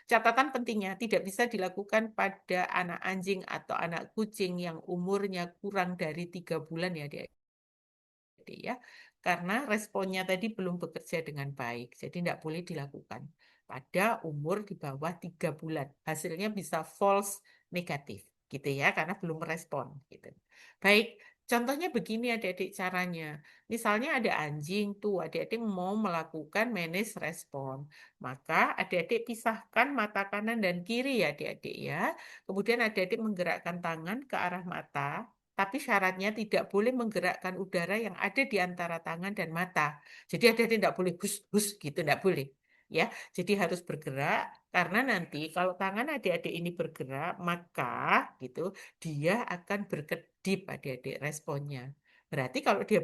Catatan pentingnya tidak bisa dilakukan pada anak anjing atau anak kucing yang umurnya kurang dari 3 bulan ya adik-adik ya. Karena responnya tadi belum bekerja dengan baik. Jadi tidak boleh dilakukan pada umur di bawah 3 bulan. Hasilnya bisa false negatif gitu ya, karena belum merespon gitu. Baik, contohnya begini adik-adik caranya. Misalnya ada anjing tuh, adik-adik mau melakukan manage respon. Maka adik-adik pisahkan mata kanan dan kiri ya adik-adik ya. Kemudian adik-adik menggerakkan tangan ke arah mata, tapi syaratnya tidak boleh menggerakkan udara yang ada di antara tangan dan mata. Jadi adik-adik tidak boleh hus-hus gitu, tidak boleh. Ya, jadi harus bergerak karena nanti kalau tangan adik-adik ini bergerak, maka gitu dia akan berkedip adik-adik responnya. Berarti kalau dia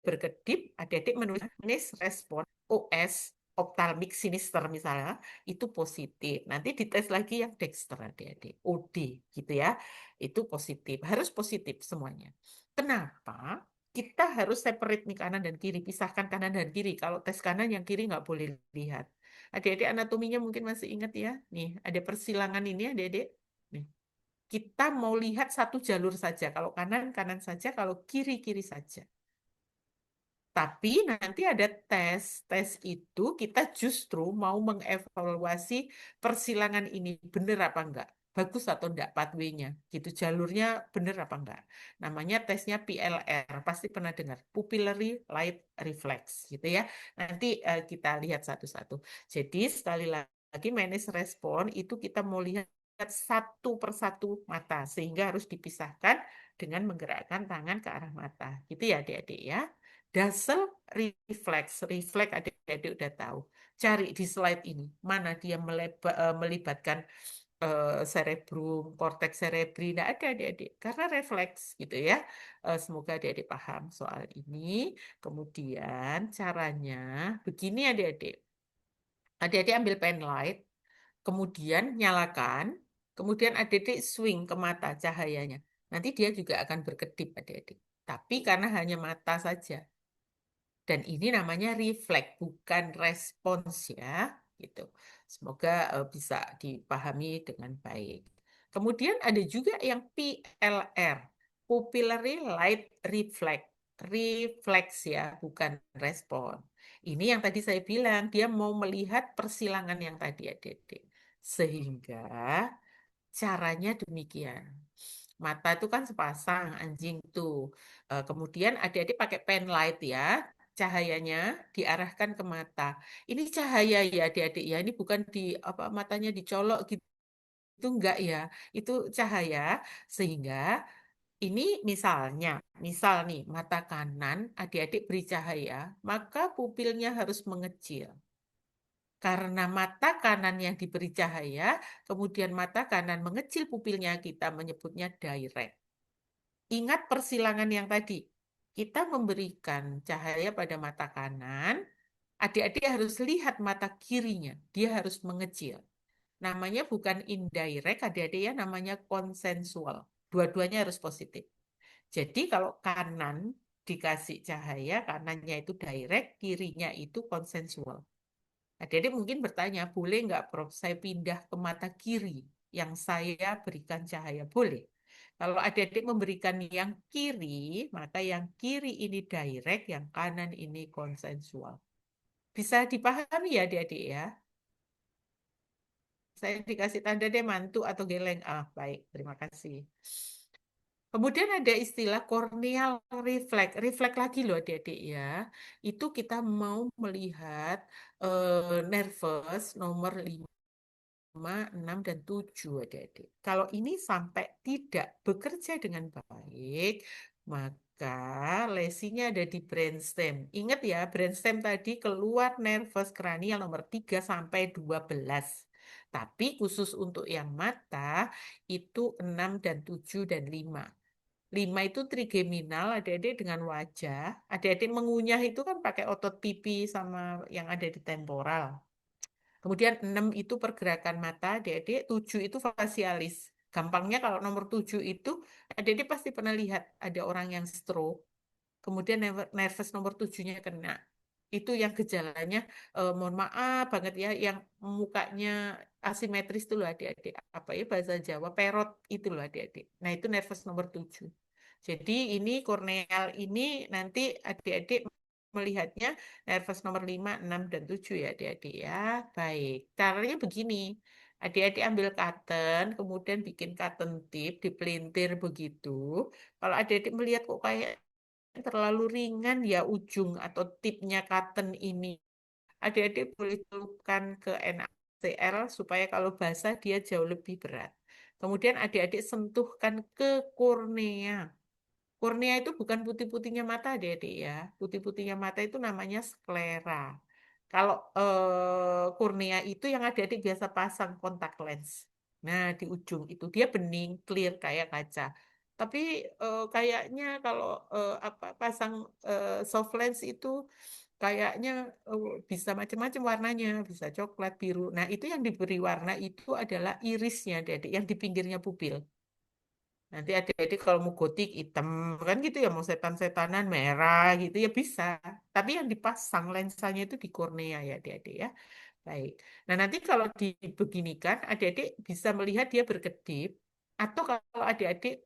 berkedip, adik-adik menulis respon OS, ophthalmic sinister misalnya, itu positif. Nanti dites lagi yang Dexter adik-adik, OD gitu ya, itu positif. Harus positif semuanya. Kenapa? Kita harus separate nih kanan dan kiri, pisahkan kanan dan kiri. Kalau tes kanan, yang kiri nggak boleh lihat. Adik-adik anatominya mungkin masih ingat ya. Nih, ada persilangan ini adik-adik. Nih, kita mau lihat satu jalur saja. Kalau kanan, kanan saja. Kalau kiri, kiri saja. Tapi nanti ada tes. Tes itu kita justru mau mengevaluasi persilangan ini benar apa enggak. Bagus atau enggak pathway-nya. Gitu jalurnya benar apa enggak. Namanya tesnya PLR. Pasti pernah dengar. Pupillary Light Reflex gitu ya. Nanti kita lihat satu-satu. Jadi sekali lagi manage respon itu kita mau lihat satu persatu mata. Sehingga harus dipisahkan dengan menggerakkan tangan ke arah mata. Gitu ya adik-adik ya. Dasel refleks, refleks adik-adik udah tahu. Cari di slide ini, mana dia melibatkan cerebrum, korteks cerebri, tidak ada adik-adik. Karena refleks gitu ya. Semoga adik-adik paham soal ini. Kemudian caranya begini adik-adik. Adik-adik ambil pen light, kemudian nyalakan, kemudian adik-adik swing ke mata cahayanya. Nanti dia juga akan berkedip adik-adik. Tapi karena hanya mata saja. Dan ini namanya refleks, bukan respons ya, gitu. Semoga bisa dipahami dengan baik. Kemudian ada juga yang PLR, Pupillary Light Reflex. Refleks ya, bukan respon. Ini yang tadi saya bilang, dia mau melihat persilangan yang tadi adik-adik. Sehingga caranya demikian. Mata itu kan sepasang anjing tuh. Kemudian adik-adik pakai pen light ya. Cahayanya diarahkan ke mata. Ini cahaya ya adik-adik ya. Ini bukan di apa matanya dicolok gitu. Itu enggak ya. Itu cahaya sehingga ini misalnya, misal nih mata kanan adik-adik beri cahaya, maka pupilnya harus mengecil. Karena mata kanan yang diberi cahaya, kemudian mata kanan mengecil pupilnya, kita menyebutnya direct. Ingat persilangan yang tadi. Kita memberikan cahaya pada mata kanan, Adik-adik harus lihat mata kirinya, dia harus mengecil. Namanya bukan indirect, adik-adik ya, namanya konsensual. Dua-duanya harus positif. Jadi kalau kanan dikasih cahaya, kanannya itu direct, kirinya itu konsensual. Adik-adik mungkin bertanya, boleh nggak Prof, saya pindah ke mata kiri yang saya berikan cahaya? Boleh. Kalau adik-adik memberikan yang kiri, maka yang kiri ini direct, yang kanan ini konsensual. Bisa dipahami ya adik-adik ya? Saya dikasih tanda deh mantu atau geleng. Ah, baik, terima kasih. Kemudian ada istilah corneal reflex. Refleks lagi loh adik-adik ya. Itu kita mau melihat nervous nomor 5, 6, dan 7 adik-adik. Kalau ini sampai tidak bekerja dengan baik, maka lesinya ada di brainstem. Ingat ya, brainstem tadi keluar nervous cranial nomor 3 sampai 12. Tapi khusus untuk yang mata itu 6 dan 7 dan 5. 5 itu trigeminal, adik-adik dengan wajah. Adik-adik mengunyah itu kan pakai otot pipi sama yang ada di temporal. Kemudian 6 itu pergerakan mata, adik-adik. 7 itu fasialis. Gampangnya kalau nomor 7 itu, adik-adik pasti pernah lihat ada orang yang stroke. Kemudian nervous nomor 7-nya kena. Itu yang gejalanya, mohon maaf banget ya, yang mukanya asimetris itu loh adik-adik. Apa ya bahasa Jawa, perot itu loh adik-adik. Nah itu nervous nomor 7. Jadi ini korneal ini nanti adik-adik melihatnya nervous nomor 5, 6, dan 7 ya adik-adik ya. Baik, caranya begini. Adik-adik ambil cotton, kemudian bikin cotton tip, dipelintir begitu. Kalau adik-adik melihat kok kayak terlalu ringan ya ujung atau tipnya cotton ini, adik-adik boleh celupkan ke NaCl supaya kalau basah dia jauh lebih berat. Kemudian adik-adik sentuhkan ke kornea. Kornea itu bukan putih-putihnya mata, adik-adik ya. Putih-putihnya mata itu namanya sklera. Kalau kornea itu yang adik-adik biasa pasang kontak lens. Nah, di ujung itu dia bening, clear kayak kaca. Tapi kayaknya kalau apa pasang soft lens itu kayaknya bisa macam-macam warnanya, bisa coklat, biru. Nah, itu yang diberi warna itu adalah irisnya, adik-adik, yang di pinggirnya pupil. Nanti adik-adik kalau mau gotik hitam kan gitu ya, mau setan-setanan merah gitu ya bisa. Tapi yang dipasang lensanya itu di kornea ya adik-adik ya. Baik. Nah nanti kalau dibeginikan adik-adik bisa melihat dia berkedip. Atau kalau adik-adik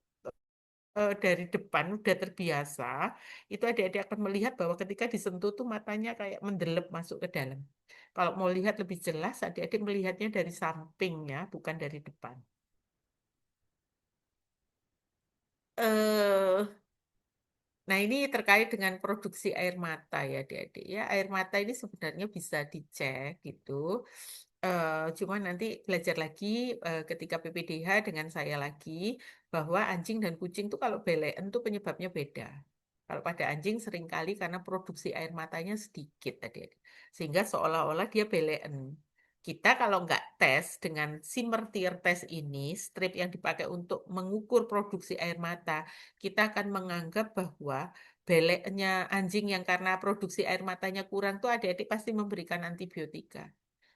dari depan udah terbiasa, itu adik-adik akan melihat bahwa ketika disentuh tuh matanya kayak mendelep masuk ke dalam. Kalau mau lihat lebih jelas, adik-adik melihatnya dari samping ya, bukan dari depan. eh Nah, ini terkait dengan produksi air mata ya, adik-adik. Ya, air mata ini sebenarnya bisa dicek gitu. Cuma nanti belajar lagi ketika PPDH dengan saya lagi bahwa anjing dan kucing tuh kalau belen tuh penyebabnya beda. Kalau pada anjing seringkali karena produksi air matanya sedikit adik-adik. Sehingga seolah-olah dia belen. Kita kalau nggak tes dengan Simmer tear test ini, strip yang dipakai untuk mengukur produksi air mata, kita akan menganggap bahwa beleknya anjing yang karena produksi air matanya kurang tuh adik-adik pasti memberikan antibiotika.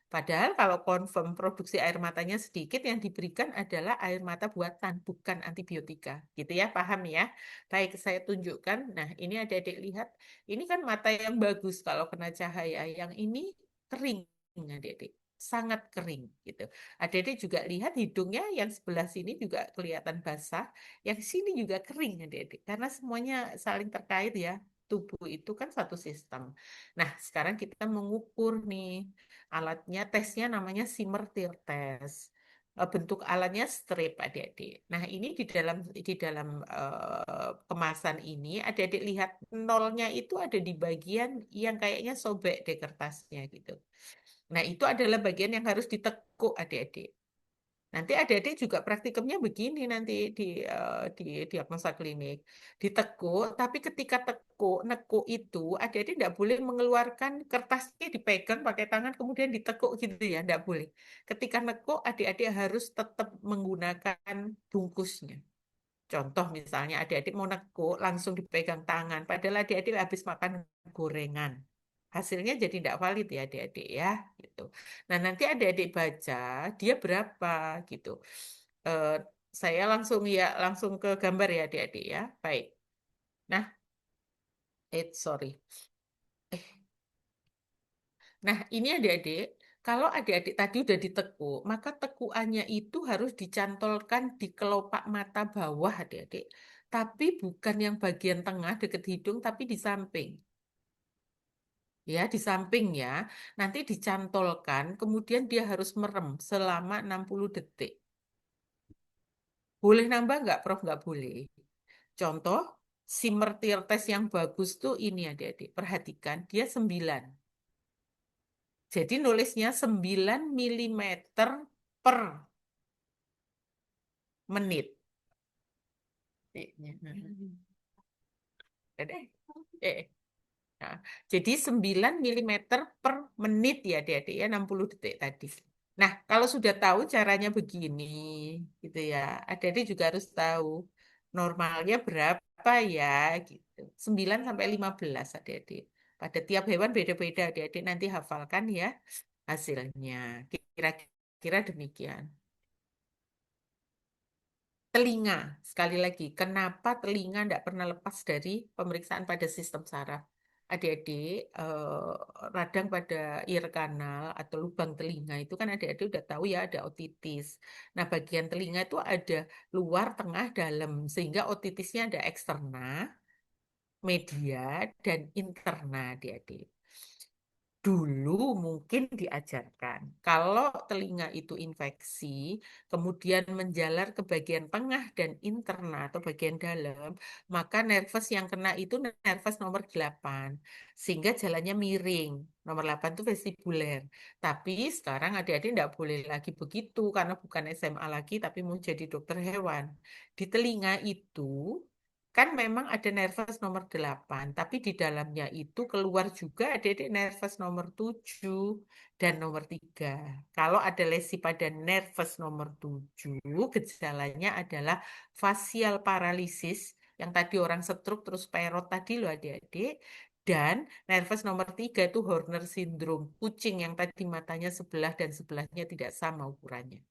Padahal kalau confirm produksi air matanya sedikit, yang diberikan adalah air mata buatan, bukan antibiotika. Gitu ya, paham ya? Baik, saya tunjukkan. Nah, ini adik-adik lihat. Ini kan mata yang bagus kalau kena cahaya. Yang ini kering, adik-adik. Sangat kering gitu. Adik-adik juga lihat hidungnya yang sebelah sini juga kelihatan basah, yang sini juga kering adik-adik. Karena semuanya saling terkait ya. Tubuh itu kan satu sistem. Nah, sekarang kita mengukur nih. Alatnya tesnya namanya Simmertil test. Bentuk alatnya strip adik-adik. Nah ini di dalam kemasan ini adik-adik lihat nolnya itu ada di bagian yang kayaknya sobek di kertasnya gitu. Nah itu adalah bagian yang harus ditekuk adik-adik. Nanti adik-adik juga praktikumnya begini nanti di diagnosa klinik. Ditekuk, tapi ketika tekuk, nekuk itu adik-adik tidak boleh mengeluarkan kertasnya dipegang pakai tangan kemudian ditekuk gitu ya, tidak boleh. Ketika nekuk, adik-adik harus tetap menggunakan bungkusnya. Contoh misalnya adik-adik mau nekuk langsung dipegang tangan, padahal adik-adik habis makan gorengan. hasilnya jadi tidak valid ya adik-adik ya gitu. Nah nanti adik-adik baca dia berapa gitu. Eh, saya langsung ya langsung ke gambar ya adik-adik ya. Baik. Nah, sorry. Nah ini adik-adik, kalau adik-adik tadi udah ditekuk, maka tekuannya itu harus dicantolkan di kelopak mata bawah adik-adik. Tapi bukan yang bagian tengah deket hidung, tapi di samping. Ya, di samping ya. Nanti dicantolkan, kemudian dia harus merem selama 60 detik. Boleh nambah nggak, Prof? Nggak boleh. Contoh, simmer tear test yang bagus tuh ini adik-adik. Perhatikan, dia 9. Jadi nulisnya 9 mm per menit. Udah deh. Eh, Nah, jadi 9 mm per menit ya adik-adik ya 60 detik tadi. Nah, kalau sudah tahu caranya begini gitu ya. Adik-adik juga harus tahu normalnya berapa ya gitu. 9 sampai 15 adik-adik. Pada tiap hewan beda-beda adik-adik nanti hafalkan ya hasilnya. Kira-kira demikian. Telinga, sekali lagi, kenapa telinga tidak pernah lepas dari pemeriksaan pada sistem saraf? Adik-adik, radang pada ear kanal atau lubang telinga itu kan adik-adik udah tahu ya ada otitis. Nah, bagian telinga itu ada luar, tengah, dalam. Sehingga otitisnya ada eksterna, media, dan interna adik-adik. Dulu mungkin diajarkan kalau telinga itu infeksi, kemudian menjalar ke bagian tengah dan interna atau bagian dalam, maka nervus yang kena itu nervus nomor 8, sehingga jalannya miring. Nomor 8 itu vestibuler. Tapi sekarang adik-adik tidak boleh lagi begitu karena bukan SMA lagi tapi mau jadi dokter hewan. Di telinga itu kan memang ada nervus nomor 8, tapi di dalamnya itu keluar juga adik-adik nervus nomor 7 dan nomor 3. Kalau ada lesi pada nervus nomor 7, gejalanya adalah facial paralysis, yang tadi orang stroke terus perot tadi loh adik-adik. Dan nervus nomor 3 itu Horner syndrome, kucing yang tadi matanya sebelah dan sebelahnya tidak sama ukurannya.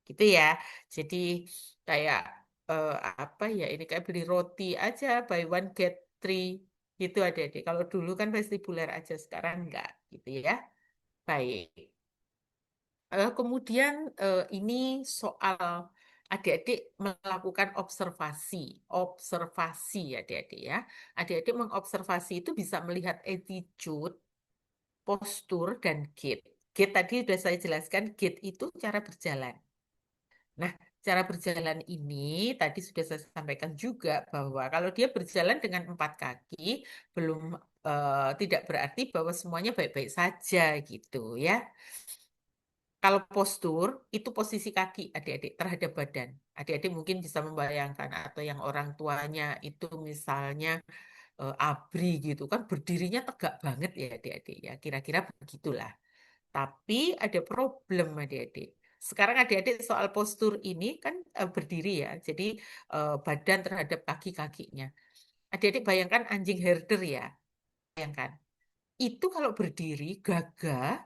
Gitu ya. Jadi kayak eh, apa ya ini kayak beli roti aja buy one get three gitu adik-adik. Kalau dulu kan vestibuler aja sekarang enggak gitu ya. Baik. Kemudian ini soal adik-adik melakukan observasi. Observasi adik-adik ya. Adik-adik mengobservasi itu bisa melihat attitude, postur, dan gait. Gait tadi sudah saya jelaskan, gait itu cara berjalan. Nah, cara berjalan ini tadi sudah saya sampaikan juga bahwa kalau dia berjalan dengan 4 kaki, belum tidak berarti bahwa semuanya baik-baik saja gitu ya. Kalau postur itu posisi kaki adik-adik terhadap badan. Adik-adik mungkin bisa membayangkan atau yang orang tuanya itu misalnya ABRI gitu kan berdirinya tegak banget ya adik-adik ya. Kira-kira begitulah. Tapi ada problem adik-adik. Sekarang adik-adik soal postur ini kan berdiri ya. Jadi badan terhadap kaki-kakinya. Adik-adik bayangkan anjing herder ya. Bayangkan. Itu kalau berdiri gagah,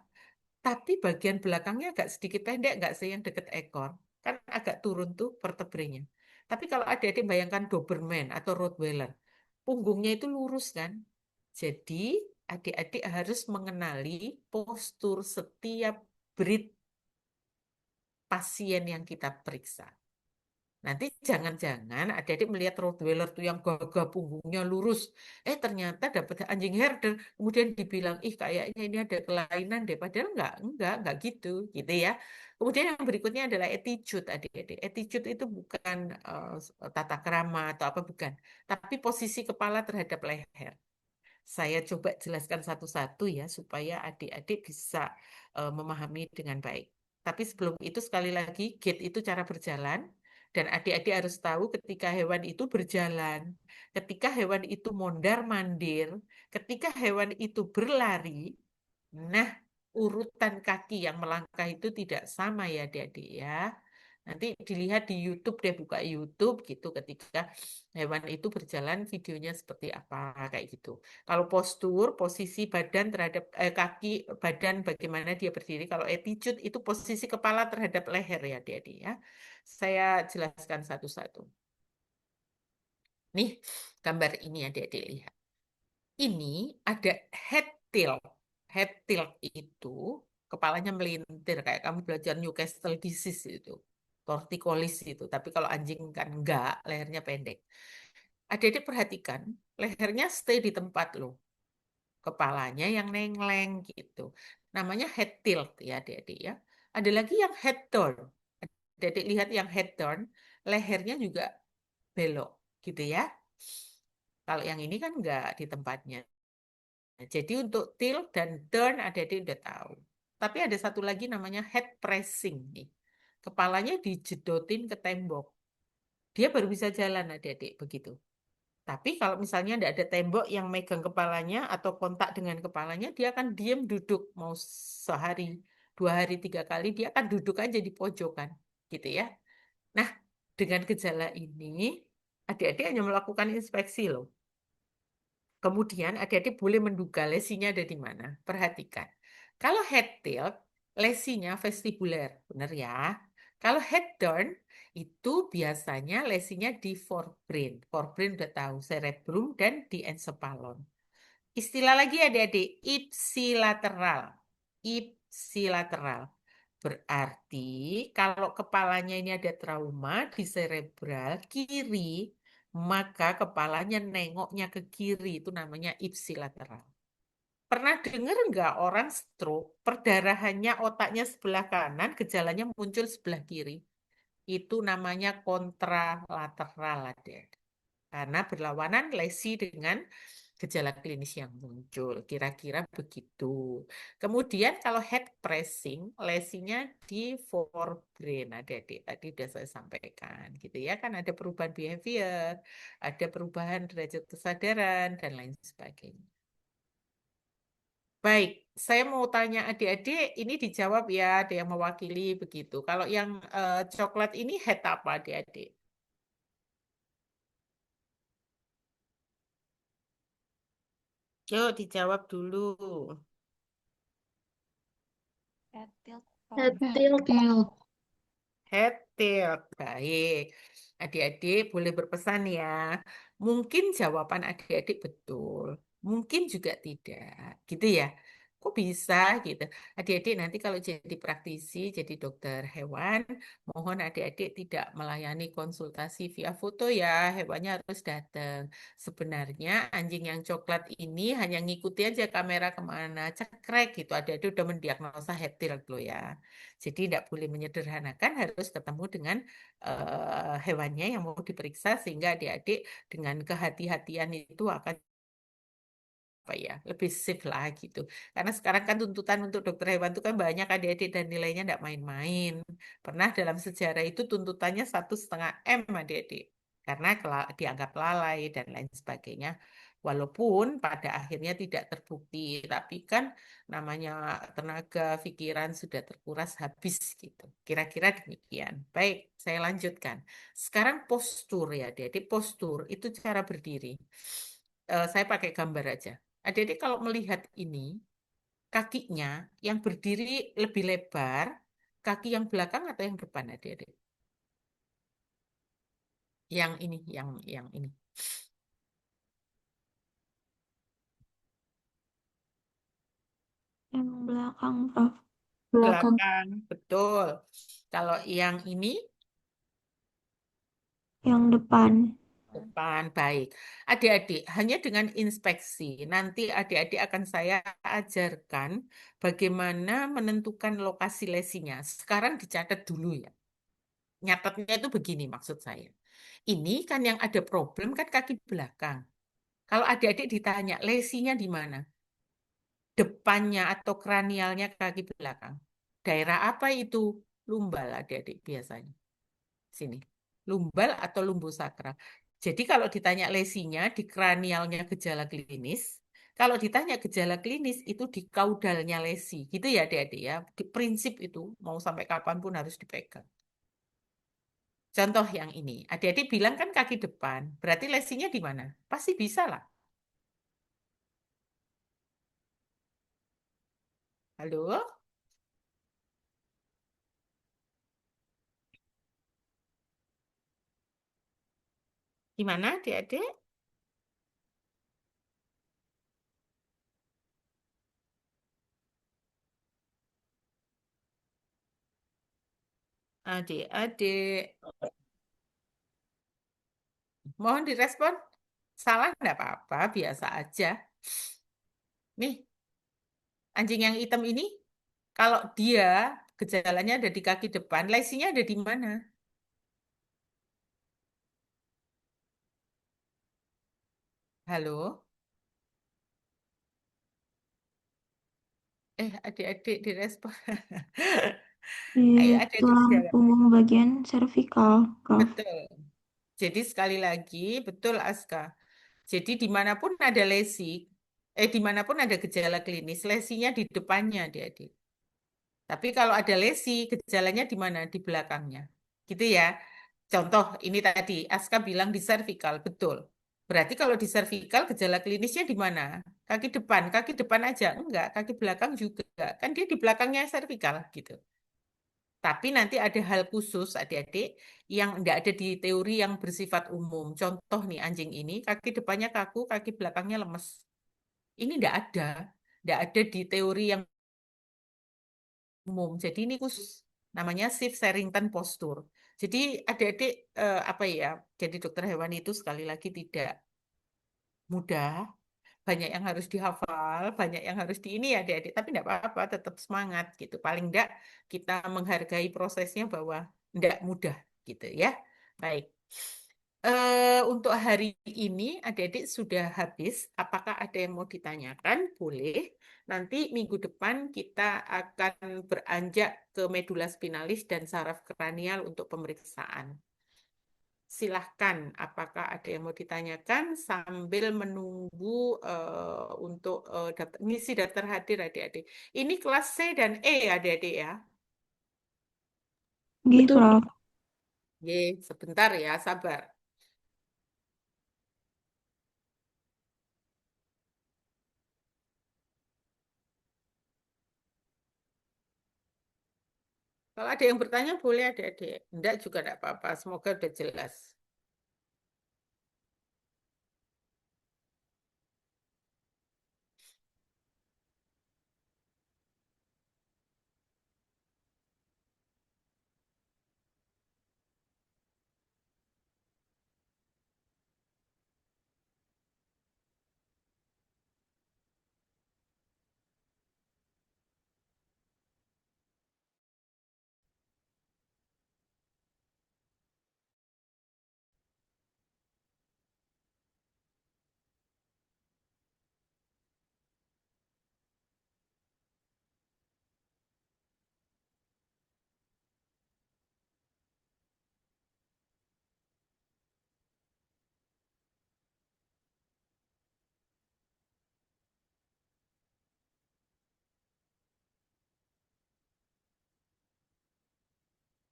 tapi bagian belakangnya agak sedikit pendek, nggak sih yang deket ekor. Kan agak turun tuh vertebrenya. Tapi kalau adik-adik bayangkan Doberman atau Rottweiler, punggungnya itu lurus kan. Jadi adik-adik harus mengenali postur setiap breed pasien yang kita periksa. Nanti jangan-jangan adik-adik melihat Rottweiler tuh yang gagah punggungnya lurus. Ternyata dapat anjing herder. Kemudian dibilang, ih kayaknya ini ada kelainan deh. Padahal enggak gitu, gitu ya. Kemudian yang berikutnya adalah attitude adik-adik. Attitude itu bukan tata krama atau apa, bukan. Tapi posisi kepala terhadap leher. Saya coba jelaskan satu-satu ya supaya adik-adik bisa memahami dengan baik. Tapi sebelum itu sekali lagi gait itu cara berjalan dan adik-adik harus tahu ketika hewan itu berjalan, ketika hewan itu mondar-mandir, ketika hewan itu berlari. Nah, urutan kaki yang melangkah itu tidak sama ya adik-adik ya. Nanti dilihat di YouTube deh, buka YouTube gitu ketika hewan itu berjalan videonya seperti apa kayak gitu. Kalau postur, posisi badan terhadap kaki, badan bagaimana dia berdiri. Kalau attitude itu posisi kepala terhadap leher ya, adik-adik ya. Saya jelaskan satu-satu. Nih, gambar ini adik-adik lihat. Ini ada head tilt. Head tilt itu kepalanya melintir kayak kamu belajar Newcastle disease itu. Torticollis itu. Tapi kalau anjing kan enggak, lehernya pendek. Adik-adik perhatikan, lehernya stay di tempat loh. Kepalanya yang nengleng gitu. Namanya head tilt ya adik-adik ya. Ada lagi yang head turn. Adik-adik lihat yang head turn, lehernya juga belok gitu ya. Kalau yang ini kan enggak di tempatnya. Nah, jadi untuk tilt dan turn adik-adik udah tahu. Tapi ada satu lagi namanya head pressing nih. Kepalanya dijedotin ke tembok. Dia baru bisa jalan adik-adik begitu. Tapi kalau misalnya tidak ada tembok yang megang kepalanya atau kontak dengan kepalanya, dia akan diam duduk. Mau sehari, 2 hari, 3 kali, dia akan duduk aja di pojokan. Gitu ya. Nah, dengan gejala ini, adik-adik hanya melakukan inspeksi loh. Kemudian adik-adik boleh menduga lesinya ada di mana. Perhatikan. Kalau head tilt, lesinya vestibuler. Benar ya? Kalau head turn, itu biasanya lesinya di forebrain. Forebrain udah tahu, cerebrum dan di encephalon. Istilah lagi adik-adik, ipsilateral. Ipsilateral. Berarti kalau kepalanya ini ada trauma di cerebral kiri, maka kepalanya nengoknya ke kiri. Itu namanya ipsilateral. Pernah dengar nggak orang stroke, perdarahannya otaknya sebelah kanan, gejalanya muncul sebelah kiri? Itu namanya kontralateral, adik. Karena berlawanan lesi dengan gejala klinis yang muncul. Kira-kira begitu. Kemudian kalau head pressing, lesinya di forebrain, adik-adik. Tadi sudah saya sampaikan. Gitu ya, kan ada perubahan behavior, ada perubahan derajat kesadaran, dan lain sebagainya. Baik, saya mau tanya adik-adik, ini dijawab ya, ada yang mewakili begitu. Kalau yang coklat ini head apa adik-adik? Yuk dijawab dulu. Reptil, Prof. Reptil. Head tilt. Baik. Adik-adik boleh berpesan ya. Mungkin jawaban adik-adik betul. Mungkin juga tidak. Gitu ya. Kok bisa gitu. Adik-adik nanti kalau jadi praktisi, jadi dokter hewan, mohon adik-adik tidak melayani konsultasi via foto ya. Hewannya harus datang. Sebenarnya anjing yang coklat ini hanya ngikuti aja kamera kemana. Cekrek gitu. Adik-adik udah mendiagnosa head tilt loh ya. Jadi tidak boleh menyederhanakan, harus ketemu dengan hewannya yang mau diperiksa sehingga adik-adik dengan kehati-hatian itu akan apa ya lebih safe lah gitu. Karena sekarang kan tuntutan untuk dokter hewan itu kan banyak adik-adik dan nilainya tidak main-main. Pernah dalam sejarah itu tuntutannya 1,5 M adik-adik karena dianggap lalai dan lain sebagainya. Walaupun pada akhirnya tidak terbukti, tapi kan namanya tenaga pikiran sudah terkuras habis gitu. Kira-kira demikian. Baik, saya lanjutkan. Sekarang postur ya, adik-adik. Postur itu cara berdiri. Saya pakai gambar aja. Adik-adik kalau melihat ini, kakinya yang berdiri lebih lebar, kaki yang belakang atau yang depan adik-adik? Yang ini, yang ini. Yang belakang, Prof. Belakang. Belakang, betul. Kalau yang ini Yang depan. depan, baik. Adik-adik, hanya dengan inspeksi, nanti adik-adik akan saya ajarkan bagaimana menentukan lokasi lesinya. Sekarang dicatat dulu ya. Nyatetnya itu begini maksud saya. Ini kan yang ada problem kan kaki belakang. Kalau adik-adik ditanya lesinya di mana? Depannya atau kranialnya kaki belakang. Daerah apa itu? Lumbal adik-adik biasanya. Sini. Lumbal atau lumbosakral. Jadi kalau ditanya lesinya di kranialnya gejala klinis, kalau ditanya gejala klinis itu di kaudalnya lesi. Gitu ya adik-adik ya. Di prinsip itu mau sampai kapanpun harus dipegang. Contoh yang ini. Adik-adik bilang kan kaki depan. Berarti lesinya di mana? Pasti bisa lah. Halo? Gimana adik-adik? Adik-adik. Mohon direspon. Salah nggak apa-apa, biasa aja. Nih, anjing yang hitam ini, kalau dia gejalanya ada di kaki depan, lesinya ada di mana? Halo? Adik-adik direspon. Di Ayo, adik-adik tulang jawab. punggung bagian servikal, Prof. Betul. Jadi sekali lagi, betul Aska. Jadi dimanapun ada lesi, dimanapun ada gejala klinis, lesinya di depannya, adik-adik. Tapi kalau ada lesi, gejalanya di mana? Di belakangnya. Gitu ya. Contoh, ini tadi, Aska bilang di servikal, betul. Berarti kalau di servikal, gejala klinisnya di mana? Kaki depan aja. Enggak, kaki belakang juga. Kan dia di belakangnya servikal, gitu. Tapi nanti ada hal khusus, adik-adik, yang enggak ada di teori yang bersifat umum. Contoh nih, anjing ini, kaki depannya kaku, kaki belakangnya lemes. Ini enggak ada. Enggak ada di teori yang umum. Jadi ini khusus namanya Shift Sherrington posture. Jadi adik-adik apa ya? Jadi dokter hewan itu sekali lagi tidak mudah, banyak yang harus dihafal, banyak yang harus di ini ya adik-adik. Tapi tidak apa-apa, tetap semangat gitu. Paling enggak kita menghargai prosesnya bahwa enggak mudah gitu ya. Baik. Untuk hari ini adik-adik sudah habis. Apakah ada yang mau ditanyakan? Boleh. Nanti minggu depan kita akan beranjak ke medula spinalis dan saraf kranial untuk pemeriksaan. Silahkan, apakah ada yang mau ditanyakan sambil menunggu untuk ngisi daftar hadir adik-adik. Ini kelas C dan E adik-adik ya. Gih, Betul, Prof. Prof. Ye, sebentar ya, sabar. Kalau ada yang bertanya boleh adik-adik. Enggak juga enggak apa-apa. Semoga udah jelas.